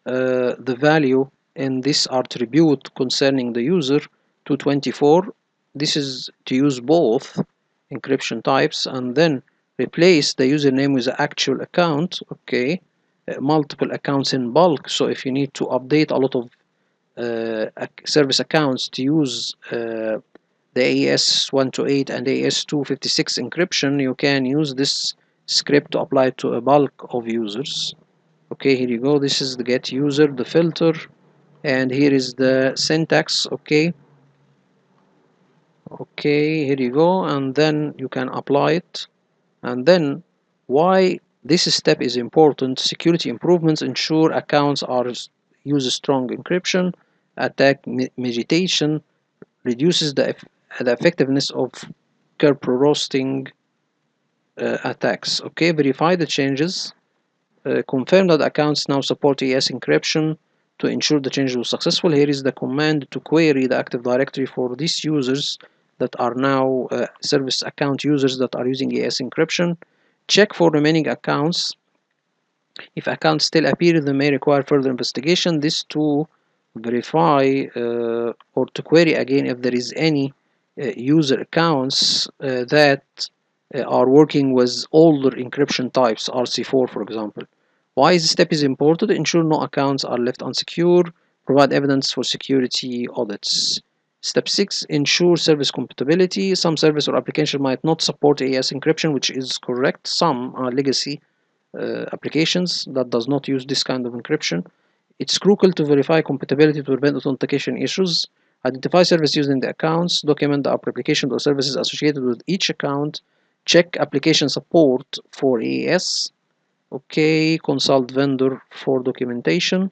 the value in this attribute concerning the user 224. This is to use both encryption types, and then replace the username with the actual account. Okay, multiple accounts in bulk. So if you need to update a lot of service accounts to use the AES-128 and AES-256 encryption, you can use this script to apply it to a bulk of users. Okay, here you go. This is the get user, the filter, and here is the syntax. Okay, here you go, and then you can apply it. And then why this step is important: security improvements ensure accounts are use strong encryption, attack mitigation reduces the effectiveness of Kerberos roasting attacks. Okay, verify the changes, confirm that accounts now support AES encryption to ensure the change was successful. Here is the command to query the Active Directory for these users that are now service account users that are using AES encryption. Check for remaining accounts. If accounts still appear, they may require further investigation. This to verify or to query again if there is any user accounts that are working with older encryption types, RC4 for example. Why this step is important? Ensure no accounts are left unsecure, provide evidence for security audits. Step 6, ensure service compatibility. Some service or application might not support AES encryption, which is correct. Some are legacy applications that does not use this kind of encryption. It's crucial to verify compatibility to prevent authentication issues. Identify service using the accounts, document the application or services associated with each account, check application support for AES. Okay, consult vendor for documentation,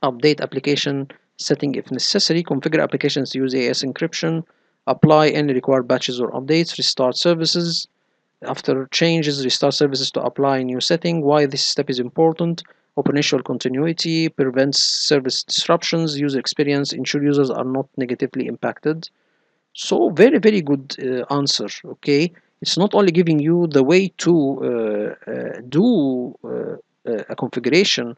update application setting if necessary, configure applications to use AES encryption, apply any required patches or updates, restart services. After changes, restart services to apply new setting. Why this step is important: operational continuity, prevents service disruptions, user experience, ensure users are not negatively impacted. So very good answer. Okay, it's not only giving you the way to do a configuration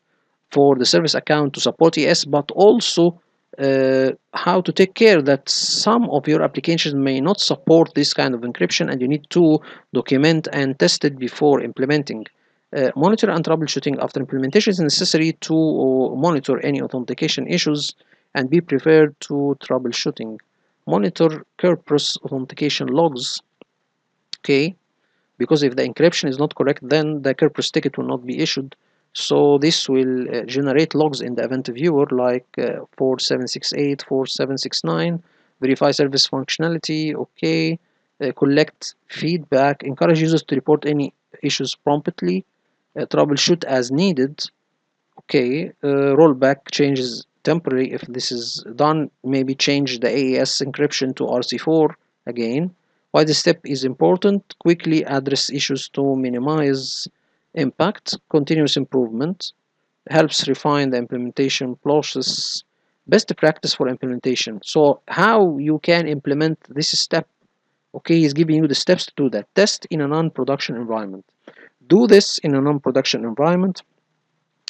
for the service account to support AES, but also how to take care that some of your applications may not support this kind of encryption, and you need to document and test it before implementing. Monitor and troubleshooting after implementation is necessary to monitor any authentication issues and be prepared to troubleshooting. Monitor Kerberos authentication logs. Okay, because if the encryption is not correct, then the Kerberos ticket will not be issued. So this will generate logs in the event viewer like 4768, 4769, verify service functionality. Okay, collect feedback, encourage users to report any issues promptly, troubleshoot as needed. Okay, rollback changes temporary if this is done, maybe change the AES encryption to RC4 again. Why this step is important: quickly address issues to minimize impact. Continuous improvement helps refine the implementation process. Best practice for implementation. So how you can implement this step? Okay, he's giving you the steps to do that. Test in a non-production environment. Do this in a non-production environment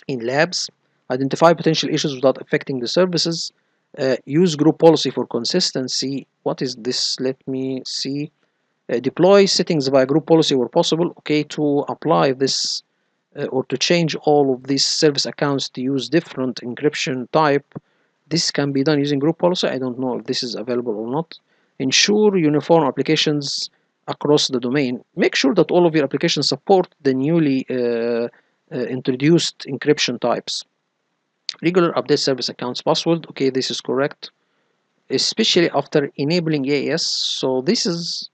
in labs. Identify potential issues without affecting the services. Use group policy for consistency. What is this? Let me see. Deploy settings via group policy where possible. Okay, to apply this or to change all of these service accounts to use different encryption type, this can be done using group policy. I don't know if this is available or not. Ensure uniform applications across the domain. Make sure that all of your applications support the newly introduced encryption types. Regular update service accounts password. Okay, this is correct, especially after enabling AES. So this is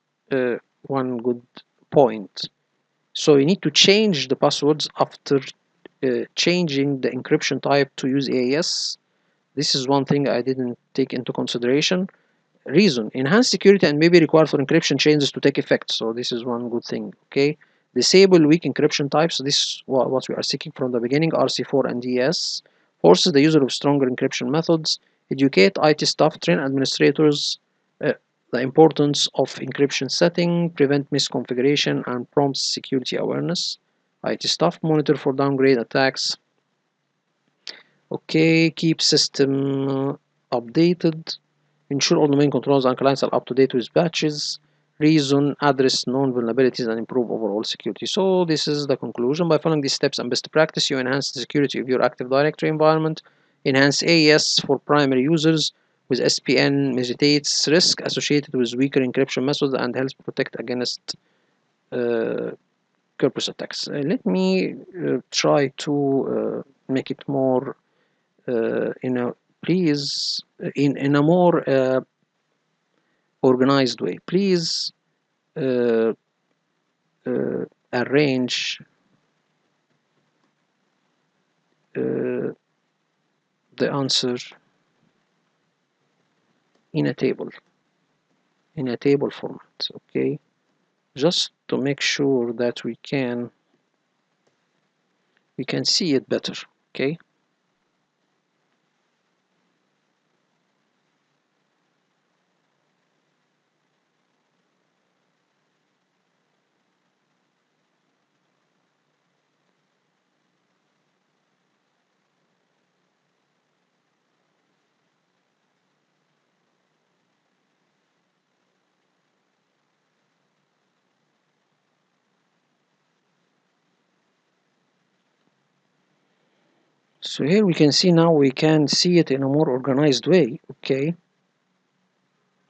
one good point. So you need to change the passwords after changing the encryption type to use AES. This is one thing I didn't take into consideration. Reason: enhanced security and may be required for encryption changes to take effect. So this is one good thing. Okay, disable weak encryption types. This is what we are seeking from the beginning. RC4 and AES forces the user of stronger encryption methods. Educate IT staff, train administrators the importance of encryption setting, prevent misconfiguration, and prompts security awareness. IT staff monitor for downgrade attacks. Okay, keep system updated. ensure all domain controllers and clients are up to date with patches, reason, address known vulnerabilities, and improve overall security. So this is the conclusion. By following these steps and best practice, you enhance the security of your Active Directory environment, enhance AES for primary users with SPN mitigates risk associated with weaker encryption methods and helps protect against Kerberos attacks. Let me try to make it more in a please in a more organized way. Please uh, arrange uh, the answer in a table format. Okay, just to make sure that we can see it better. Okay. So here we can see now we can see it in a more organized way. Okay.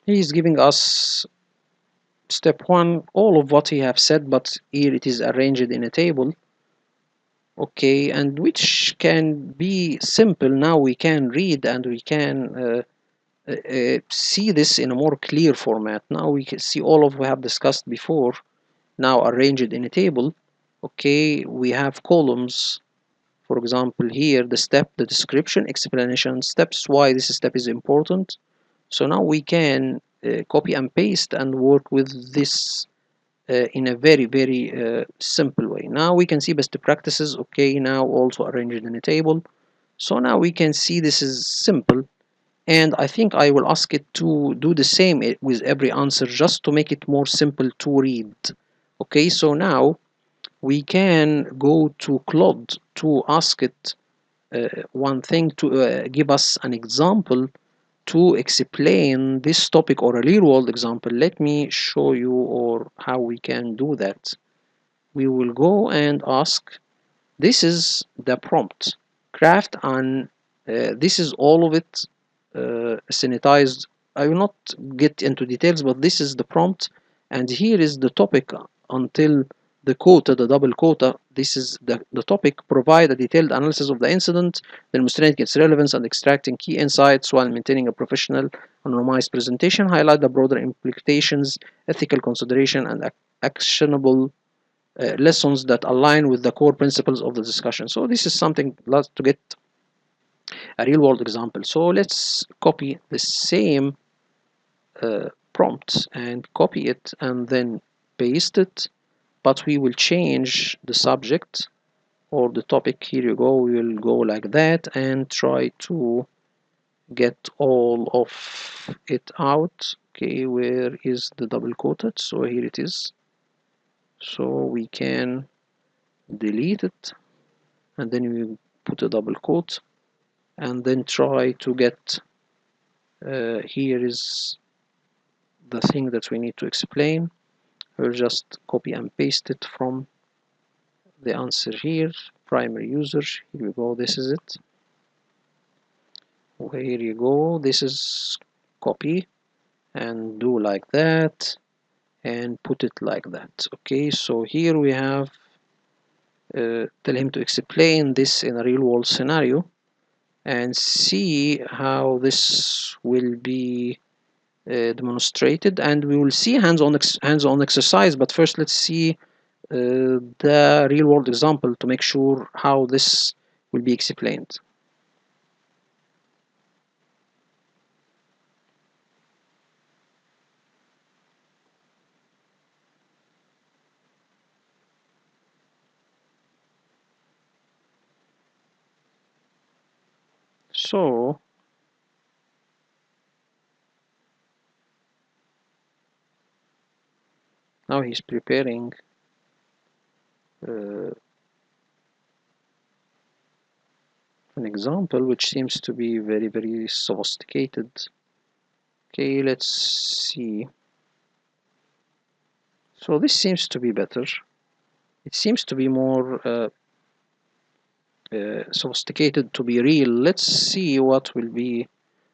He's giving us step one, all of what he have said, but here it is arranged in a table. Okay, and which can be simple. Now we can read and we can see this in a more clear format. Now we can see all of what we have discussed before, now arranged in a table. Okay, we have columns. For example, here the step, the description, explanation, steps, why this step is important. So now we can copy and paste and work with this in a very simple way. Now we can see best practices. Okay, now also arranged in a table. So now we can see this is simple, and I think I will ask it to do the same with every answer just to make it more simple to read. Okay, so now we can go to Claude to ask it one thing to give us an example to explain this topic or a real world example. Let me show you or how we can do that. We will go and ask, this is the prompt, craft, and this is all of it sanitized. I will not get into details, but this is the prompt, and here is the topic until the quota, the double quota. This is the topic. Provide a detailed analysis of the incident, demonstrating its relevance and extracting key insights while maintaining a professional, anonymized presentation. Highlight the broader implications, ethical consideration, and actionable lessons that align with the core principles of the discussion. So this is something to get a real world example. So let's copy the same prompt and copy it and then paste it, but we will change the subject or the topic. Here you go, we will go like that and try to get all of it out. Okay, where is the double quoted? So here it is. So we can delete it and then we put a double quote and then try to get here is the thing that we need to explain. We'll just copy and paste it from the answer here, primary user. Here we go, this is it. Here you go, this is copy and do like that and put it like that. Okay, so here we have tell him to explain this in a real world scenario and see how this will be demonstrated, and we will see hands-on exercise. But first let's see the real world example to make sure how this will be explained. So now he's preparing uh, an example which seems to be very sophisticated. Okay, let's see. So this seems to be better. It seems to be more sophisticated to be real. Let's see what will be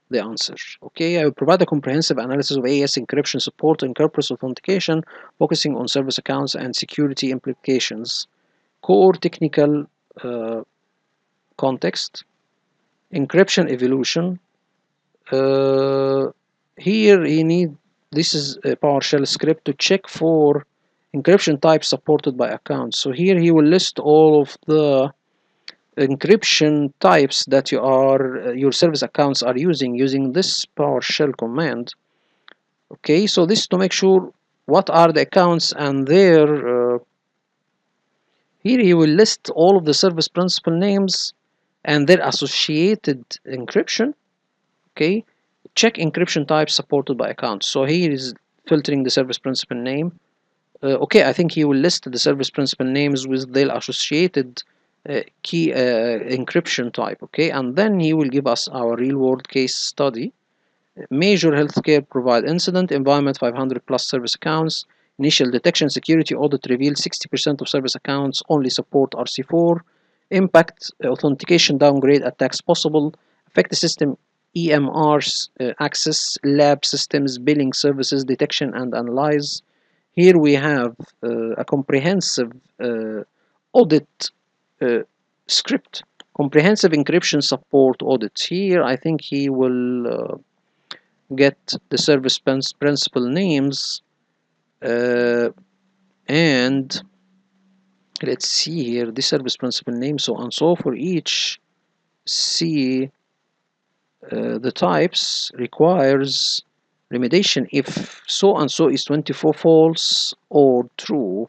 the answer. Okay, I will provide a comprehensive analysis of AES encryption support and corpus authentication, focusing on service accounts and security implications. Core technical context, encryption evolution. Here he need this is a PowerShell script to check for encryption types supported by accounts. So here he will list all of the encryption types that your service accounts are using this PowerShell command. Okay, so this is to make sure what are the accounts and their here he will list all of the service principal names and their associated encryption. Okay, check encryption types supported by accounts. So here is filtering the service principal name. Okay, I think he will list the service principal names with their associated key encryption type. Okay, and then he will give us our real world case study. Major healthcare provide incident environment 500 plus service accounts. Initial detection security audit revealed 60% of service accounts only support RC4. Impact authentication downgrade attacks possible. Affect the system EMRs access lab systems billing services detection and analyze. Here we have a comprehensive audit script. Comprehensive encryption support audit. Here I think he will get the service principal names and let's see here the service principal name so and so for each see the types requires remediation if so and so is 24 false or true.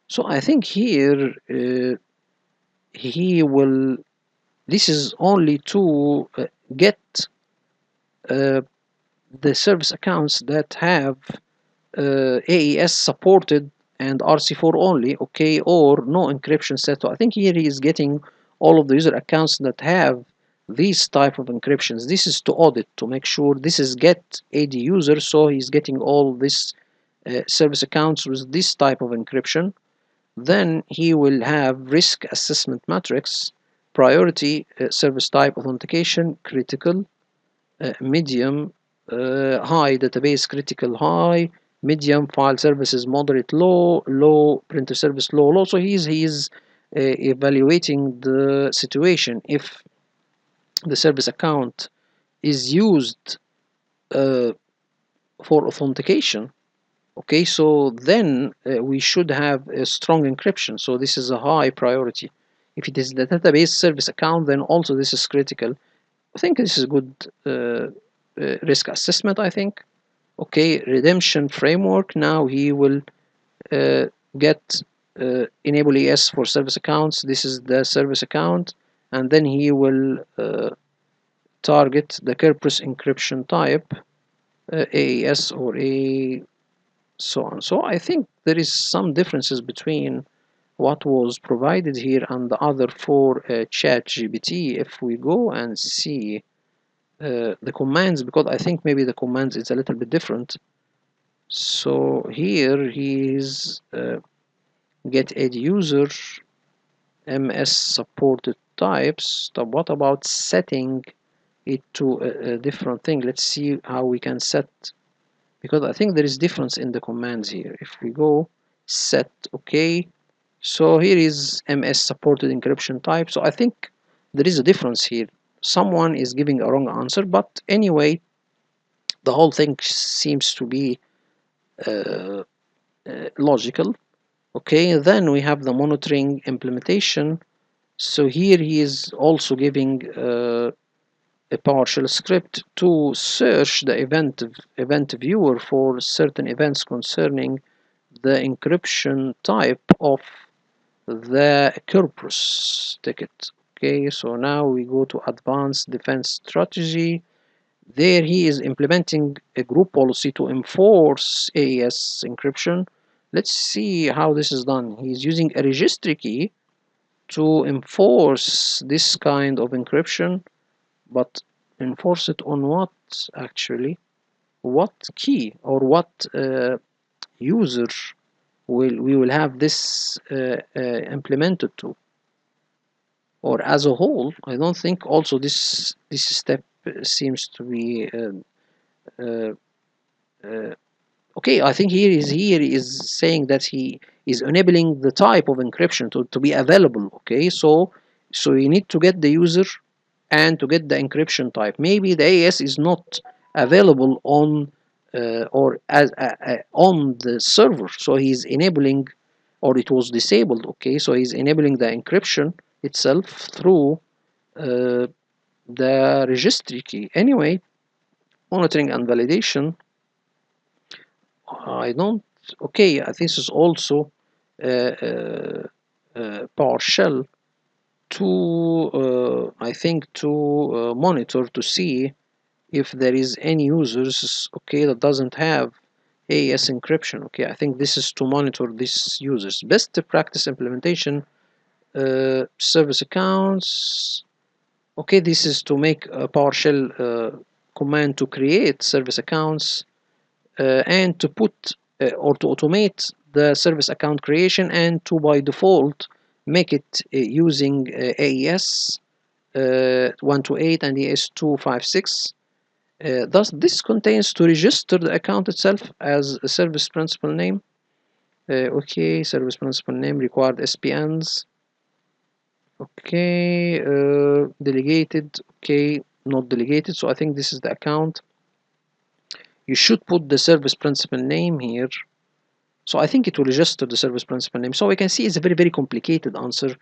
So I think here he will this is only to get the service accounts that have AES supported and RC4 only, okay, or no encryption set. So I think here he is getting all of the user accounts that have these type of encryptions. This is to audit to make sure this is get AD user, so he's getting all this service accounts with this type of encryption. Then he will have risk assessment matrix, priority, service type authentication, critical, medium, high database critical high, medium file services moderate low, low printer service low. So he's evaluating the situation. If the service account is used for authentication, okay, so then we should have a strong encryption. So this is a high priority. If it is the database service account, then also this is critical. I think this is a good risk assessment, I think. Okay, redemption framework. Now he will get enable AES for service accounts. This is the service account, and then he will target the Kerberos encryption type, AES or A, so on. So I think there is some differences between what was provided here and the other for ChatGPT. If we go and see the commands, because I think maybe the commands is a little bit different. So here he's get add user ms supported types. So what about setting it to a different thing? Let's see how we can set, because I think there is difference in the commands here. If we go set, okay, so here is ms supported encryption type. So I think there is a difference here. Someone is giving a wrong answer, but anyway, the whole thing seems to be logical. Okay, then we have the monitoring implementation. So here he is also giving a PowerShell script to search the event viewer for certain events concerning the encryption type of the Kerberos ticket. Okay, so now we go to advanced defense strategy. There he is implementing a group policy to enforce AES encryption. Let's see how this is done. He's using a registry key to enforce this kind of encryption, but enforce it on what actually? what key or what user we will have this implemented to, or as a whole. I don't think also this step seems to be uh, uh, okay. I think here is saying that he is enabling the type of encryption to be available. Okay, so you need to get the user and to get the encryption type. Maybe the AES is not available on or as on the server, so he's enabling, or it was disabled. Okay, so he's enabling the encryption itself through uh, the registry key. Anyway, monitoring and validation. I don't. Okay, this is also PowerShell to I think to monitor to see if there is any users, okay, that doesn't have AES encryption. Okay, I think this is to monitor these users. Best practice implementation, service accounts. Okay, this is to make a PowerShell command to create service accounts and to put or to automate the service account creation, and to by default make it using AES 128 and AES 256. Thus, this contains to register the account itself as a service principal name. Okay, service principal name required SPNs. Okay, delegated. Okay, not delegated. So I think this is the account. You should put the service principal name here. So I think it will register the service principal name. So we can see it's a very, very complicated answer,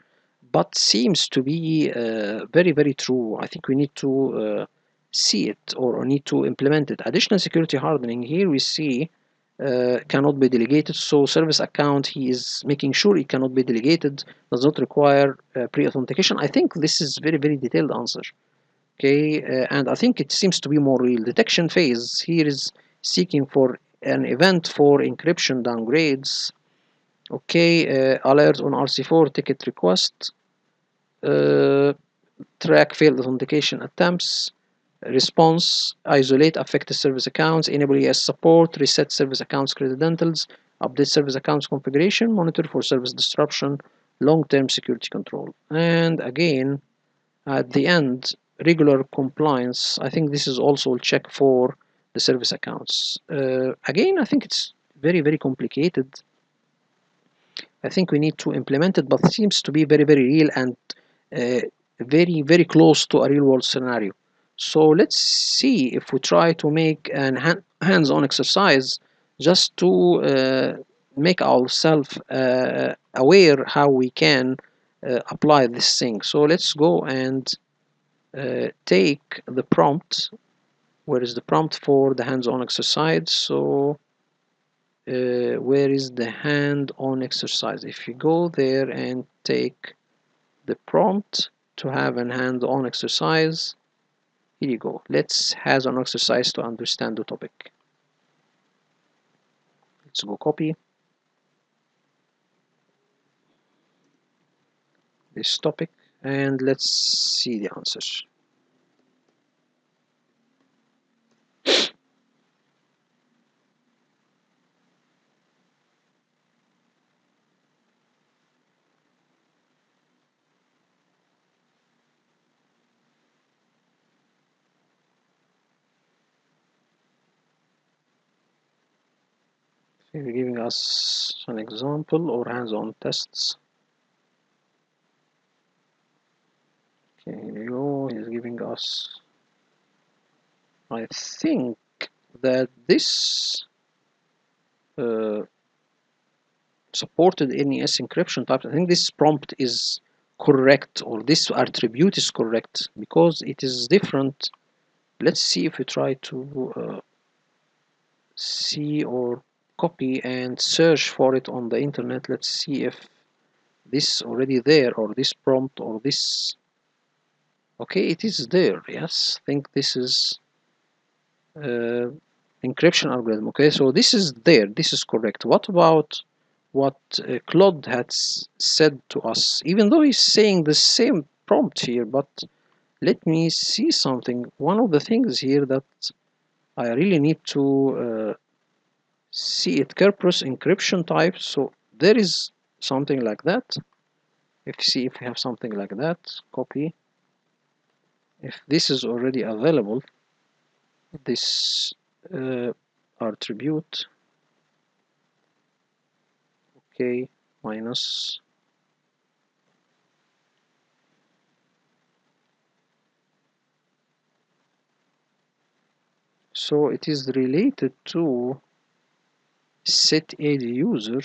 but seems to be very, very true. I think we need to see it, or need to implement it. Additional security hardening, here we see cannot be delegated. So service account, he is making sure it cannot be delegated, does not require pre-authentication. I think this is very, very detailed answer. Okay, and I think it seems to be more real. Detection phase, here is seeking for an event for encryption downgrades. Okay, alert on RC4 ticket request, track failed authentication attempts, response, isolate affected service accounts, enable ES support, reset service accounts credentials, update service accounts configuration, monitor for service disruption, long-term security control. And again, at the end, regular compliance. I think this is also a check for the service accounts. Again, I think it's very, very complicated. I think we need to implement it, but it seems to be very, very real and very, very close to a real world scenario. So let's see if we try to make an hands-on exercise just to make ourselves aware how we can apply this thing. So let's go and take the prompt. Where is the prompt for the hands-on exercise? So where is the hand-on exercise? If you go there and take the prompt to have an hand-on exercise, here you go. Let's hands-on exercise to understand the topic. Let's go copy this topic and let's see the answers. They're giving us an example or hands-on tests. Okay, here you go. He's giving us, I think that this supported NES encryption type. I think this prompt is correct, or this attribute is correct, because it is different. Let's see if we try to see or copy and search for it on the internet. Let's see if this already there, or this prompt, or this. Okay, it is there. Yes, I think this is encryption algorithm. Okay, so this is there. This is correct. What about what Claude had said to us? Even though he's saying the same prompt here, but let me see something. One of the things here that I really need to see it Kerberos encryption type. So there is something like that. If you see, if we have something like that, copy. If this is already available, this attribute, okay, minus. So it is related to set add user.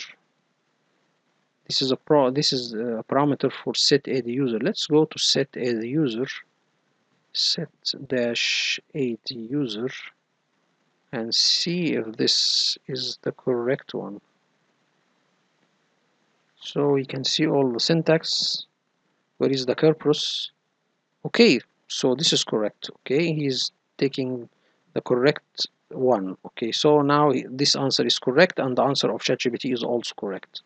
This is a parameter for set add user. Let's go to set add user, set dash add user, and see if this is the correct one. So we can see all the syntax. Where is the Kerberos? Okay, so this is correct. Okay, he's taking the correct one. Okay, so now this answer is correct, and the answer of ChatGPT is also correct.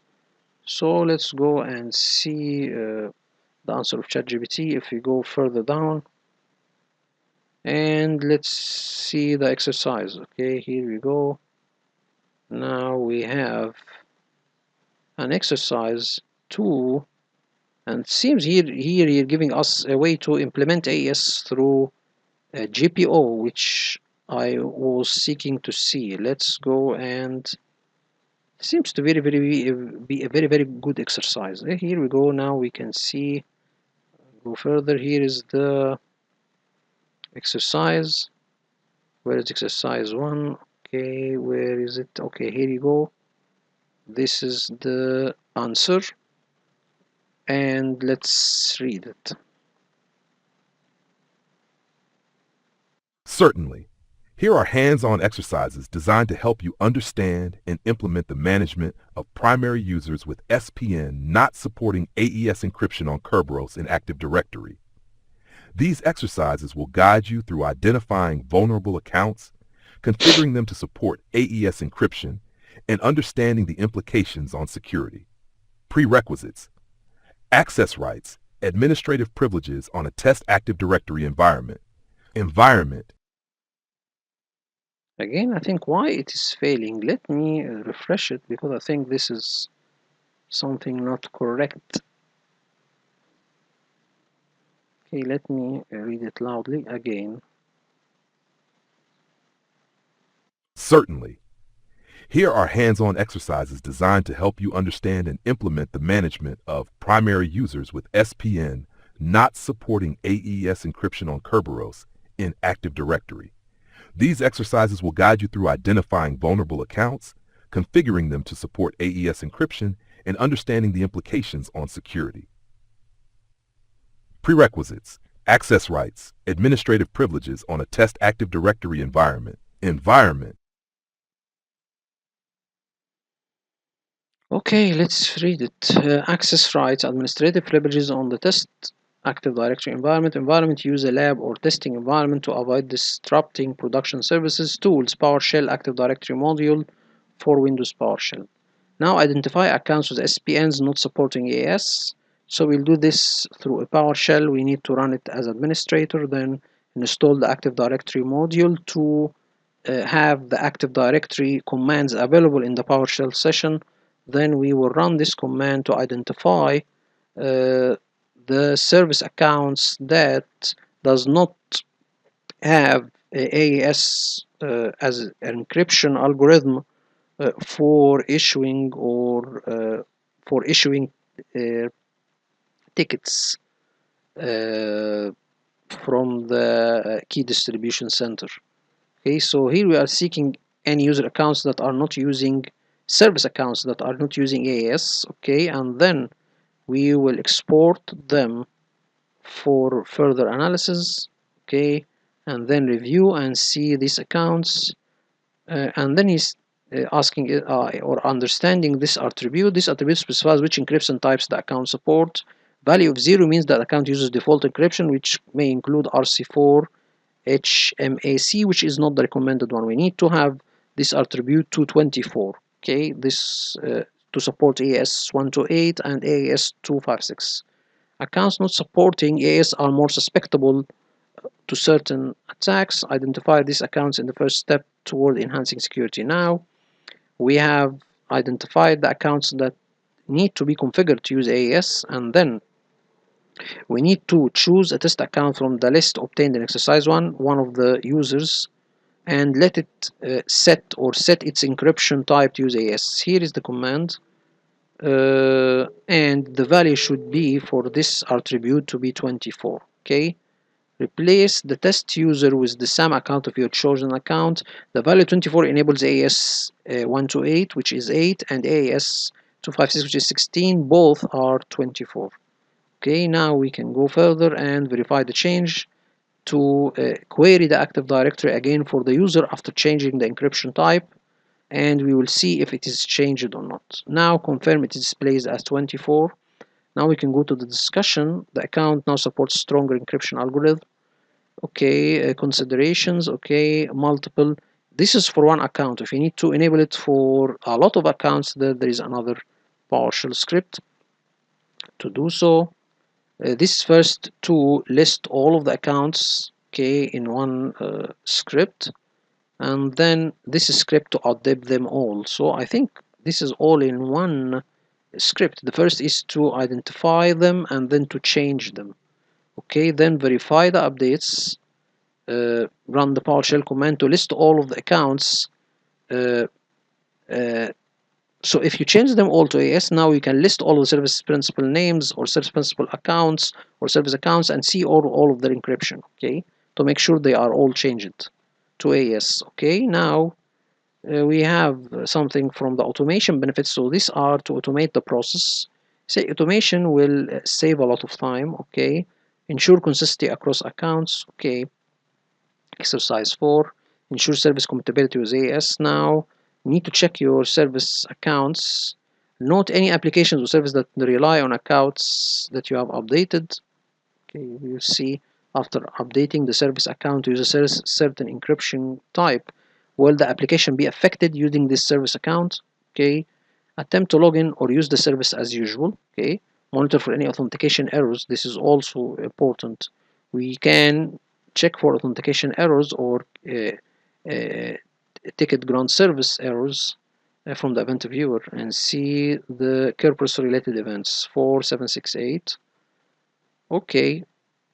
So let's go and see the answer of ChatGPT. If we go further down, and let's see the exercise. Okay, here we go. Now we have an exercise 2, and it seems here you're giving us a way to implement AES through GPO, which I was seeking to see. Let's go, and seems to be a very good exercise. Here we go. Now we can see, go further. Here is the exercise. Where is exercise 1? Okay, where is it? Okay, here you go. This is the answer, and let's read it. Certainly. Here are hands-on exercises designed to help you understand and implement the management of primary users with SPN not supporting AES encryption on Kerberos in Active Directory. These exercises will guide you through identifying vulnerable accounts, configuring them to support AES encryption, and understanding the implications on security. Prerequisites: access rights, administrative privileges on a test Active Directory environment. Again, I think why it is failing. Let me refresh it, because I think this is something not correct. Okay, let me read it loudly again. Certainly. Here are hands-on exercises designed to help you understand and implement the management of primary users with SPN not supporting AES encryption on Kerberos in Active Directory. These exercises will guide you through identifying vulnerable accounts, configuring them to support AES encryption, and understanding the implications on security. Prerequisites: access rights, administrative privileges on a test Active Directory environment. Okay, let's read it. Access rights, administrative privileges on the test Active Directory environment. Use a lab or testing environment to avoid disrupting production services. Tools: PowerShell Active Directory module for Windows PowerShell. Now identify accounts with SPNs not supporting AES. So we'll do this through a PowerShell. We need to run it as administrator, then install the Active Directory module to have the Active Directory commands available in the PowerShell session. Then we will run this command to identify the service accounts that does not have AES as an encryption algorithm for issuing tickets from the key distribution center. Okay, so here we are seeking any user accounts that are not using service accounts that are not using AES. Okay, and then we will export them for further analysis. Okay, and then review and see these accounts, and then he's asking or understanding this attribute. This attribute specifies which encryption types the account support. Value of 0 means that account uses default encryption, which may include RC4 HMAC, which is not the recommended one. We need to have this attribute 224. Okay, this to support AES 128 and AES 256. Accounts not supporting AES are more susceptible to certain attacks. Identify these accounts in the first step toward enhancing security. Now we have identified the accounts that need to be configured to use AES, and then we need to choose a test account from the list obtained in exercise one of the users, and let it set its encryption type to use AES. Here is the command, and the value should be for this attribute to be 24. Okay, replace the test user with the SAM account of your chosen account. The value 24 enables AES 128, which is 8, and AES 256, which is 16. Both are 24. Okay, now we can go further and verify the change to query the Active Directory again for the user after changing the encryption type, and we will see if it is changed or not. Now confirm it displays as 24. Now we can go to the discussion. The account now supports stronger encryption algorithm. Okay, considerations. Okay, multiple. This is for one account. If you need to enable it for a lot of accounts, there is another PowerShell script to do so. This first to list all of the accounts, okay, in one script, and then this script to audit them all. So I think this is all in one script. The first is to identify them and then to change them. Okay, then verify the updates. Run the PowerShell command to list all of the accounts. So if you change them all to AES, now you can list all the service principal names or service principal accounts or service accounts and see all of their encryption, okay, to make sure they are all changed to AES. Okay, now we have something from the automation benefits. So these are to automate the process. Say automation will save a lot of time. Okay, ensure consistency across accounts. Okay, exercise 4, ensure service compatibility with AES. Now you need to check your service accounts. Note any applications or services that rely on accounts that you have updated. Okay, you see after updating the service account to use a certain encryption type, will the application be affected using this service account? Okay, attempt to log in or use the service as usual. Okay, monitor for any authentication errors. This is also important. We can check for authentication errors or ticket grant service errors from the event viewer and see the Kerberos related events 4768. Okay,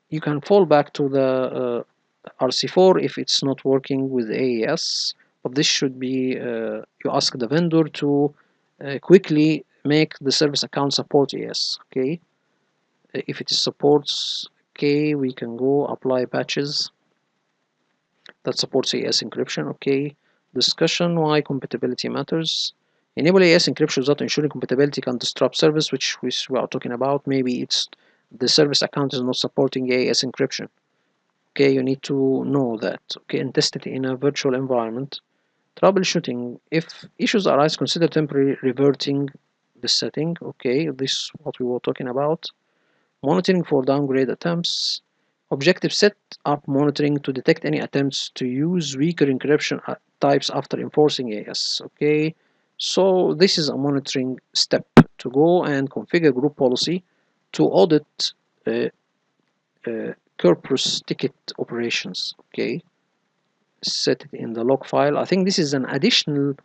you can fall back to the RC4 if it's not working with AES, but this should be you ask the vendor to quickly make the service account support AES. Okay, if it supports, okay, we can go apply patches that supports AES encryption. Okay, discussion why compatibility matters. Enable AES encryption without ensuring compatibility can disrupt service, which we are talking about. Maybe it's the service account is not supporting AES encryption. Okay, you need to know that. Okay, and test it in a virtual environment. Troubleshooting. If issues arise, consider temporarily reverting the setting. Okay, this is what we were talking about. Monitoring for downgrade attempts. Objective, set up monitoring to detect any attempts to use weaker encryption types after enforcing AES. Okay, so this is a monitoring step to go and configure group policy to audit Kerberos ticket operations. Okay, set it in the log file. I think this is an additional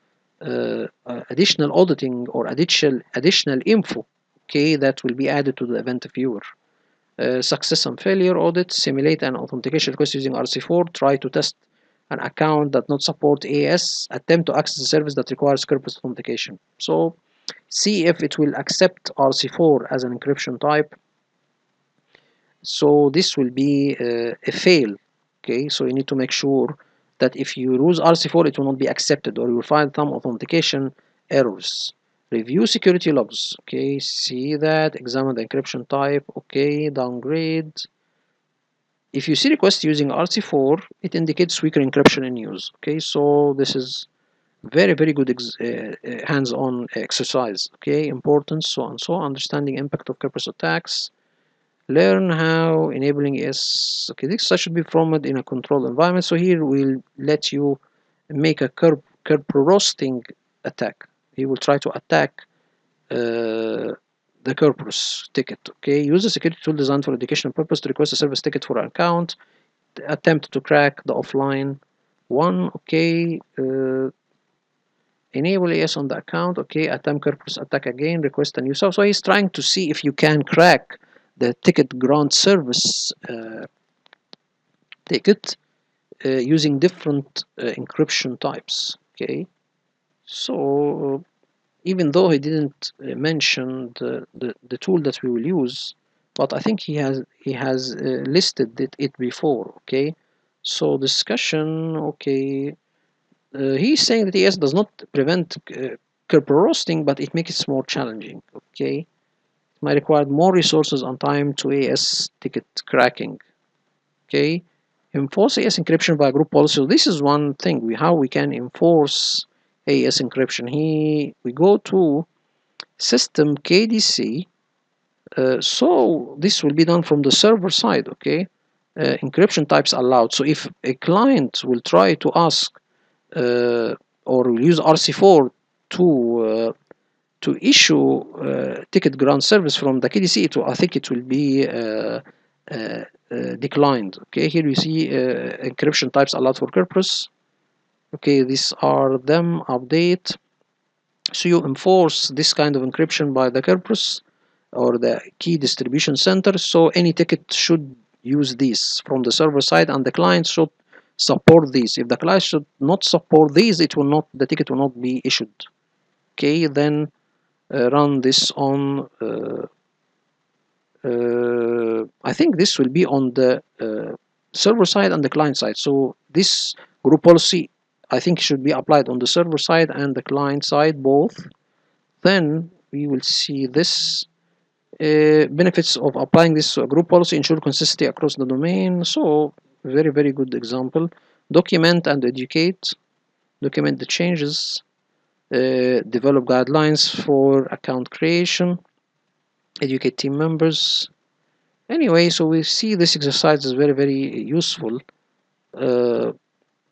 auditing or additional info. Okay, that will be added to the event viewer. Success and failure audit. Simulate an authentication request using RC4. Try to test an account that not support AES. Attempt to access a service that requires Kerberos authentication. So see if it will accept RC4 as an encryption type. So this will be a fail. Okay, so you need to make sure that if you use RC4 it will not be accepted, or you will find some authentication errors. Review security logs. Okay, see that, examine the encryption type. Okay, downgrade. If you see requests using RC4, it indicates weaker encryption in use. Okay, so this is very good hands-on exercise. Okay, importance, so and so, understanding impact of Kerberos attacks. Learn how enabling is. Okay, this should be formed in a controlled environment. So here we'll let you make a Kerberos attack. He will try to attack the Kerberos ticket. Okay, use a security tool designed for educational purpose to request a service ticket for an account. attempt to crack the offline one. Okay, enable AS on the account. Okay, attempt Kerberos attack again, request a new sub. So he's trying to see if you can crack the ticket grant service ticket using different encryption types. Okay, so even though he didn't mention the tool that we will use, but I think he has listed it before. Okay, so discussion. Okay, he's saying that AS does not prevent Kerberos roasting, but it makes it more challenging. Okay, it might require more resources and time to AS ticket cracking. Okay, enforce AS encryption by group policy. So this is one thing how we can enforce AS encryption. We go to system KDC. So this will be done from the server side. Okay, encryption types allowed. So if a client will try to ask or will use RC4 to issue ticket grant service from the KDC, I think it will be declined. Okay, here you see encryption types allowed for Kerberos. Okay, these are them. Update. So you enforce this kind of encryption by the Kerberos or the key distribution center. So any ticket should use this from the server side, and the client should support these. If the client should not support these, the ticket will not be issued. Okay, then run this on. I think this will be on the server side and the client side. So this group policy, I think, should be applied on the server side and the client side both. Then we will see this benefits of applying this group policy: ensure consistency across the domain. So very good example. Document and educate. Document the changes. Develop guidelines for account creation. Educate team members. Anyway, so we see this exercise is very useful.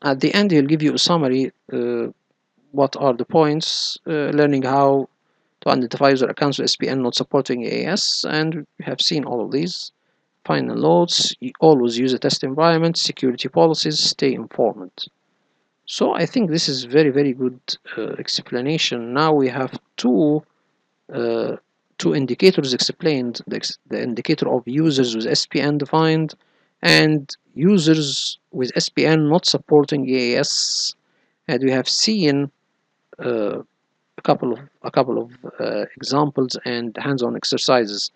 At the end, he'll give you a summary. What are the points? Learning how to identify user accounts with SPN not supporting AES, and we have seen all of these. Final notes: always use a test environment. Security policies. Stay informed. So I think this is very good explanation. Now we have two indicators explained: the indicator of users with SPN defined and users with SPN not supporting AES, and we have seen a couple of examples and hands-on exercises.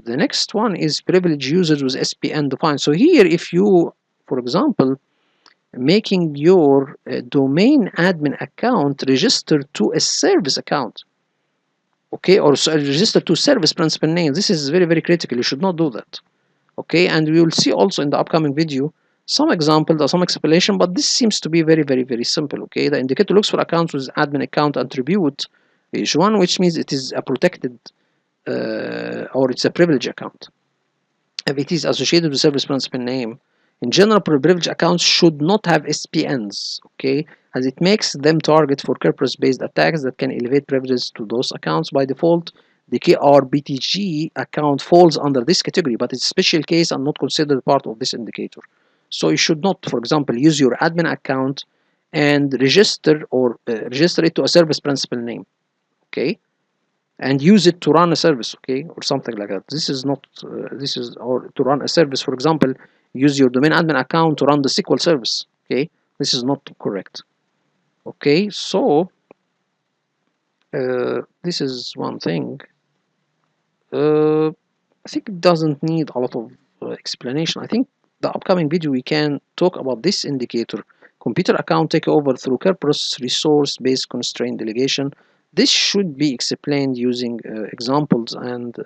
The next one is privileged users with SPN defined. So here, if you, for example, making your domain admin account register to a service account, okay, or register to service principal name, this is very critical. You should not do that. Okay, and we will see also in the upcoming video some examples or some explanation, but this seems to be very simple. Okay, the indicator looks for accounts with admin account attribute H1, which means it is a protected or it's a privileged account. If it is associated with service principal name, in general, privileged accounts should not have SPNs, okay, as it makes them target for Kerberos-based attacks that can elevate privileges to those accounts. By default, the KRBTG account falls under this category, but it's a special case and not considered part of this indicator. So you should not, for example, use your admin account and register it to a service principal name, okay, and use it to run a service, okay, or something like that. This is not or to run a service, for example, use your domain admin account to run the SQL service, okay. This is not correct. Okay, so this is one thing. I think it doesn't need a lot of explanation. I think the upcoming video we can talk about this indicator: computer account takeover through Kerberos resource-based constraint delegation. This should be explained using examples and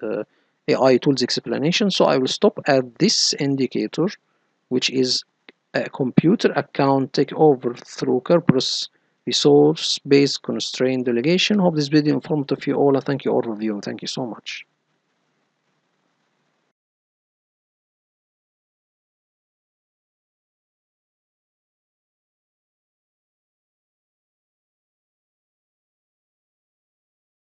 AI tools explanation. So I will stop at this indicator, which is a computer account takeover through Kerberos resource-based constraint delegation. Hope this video informative for you all. Thank you all for viewing. Thank you so much.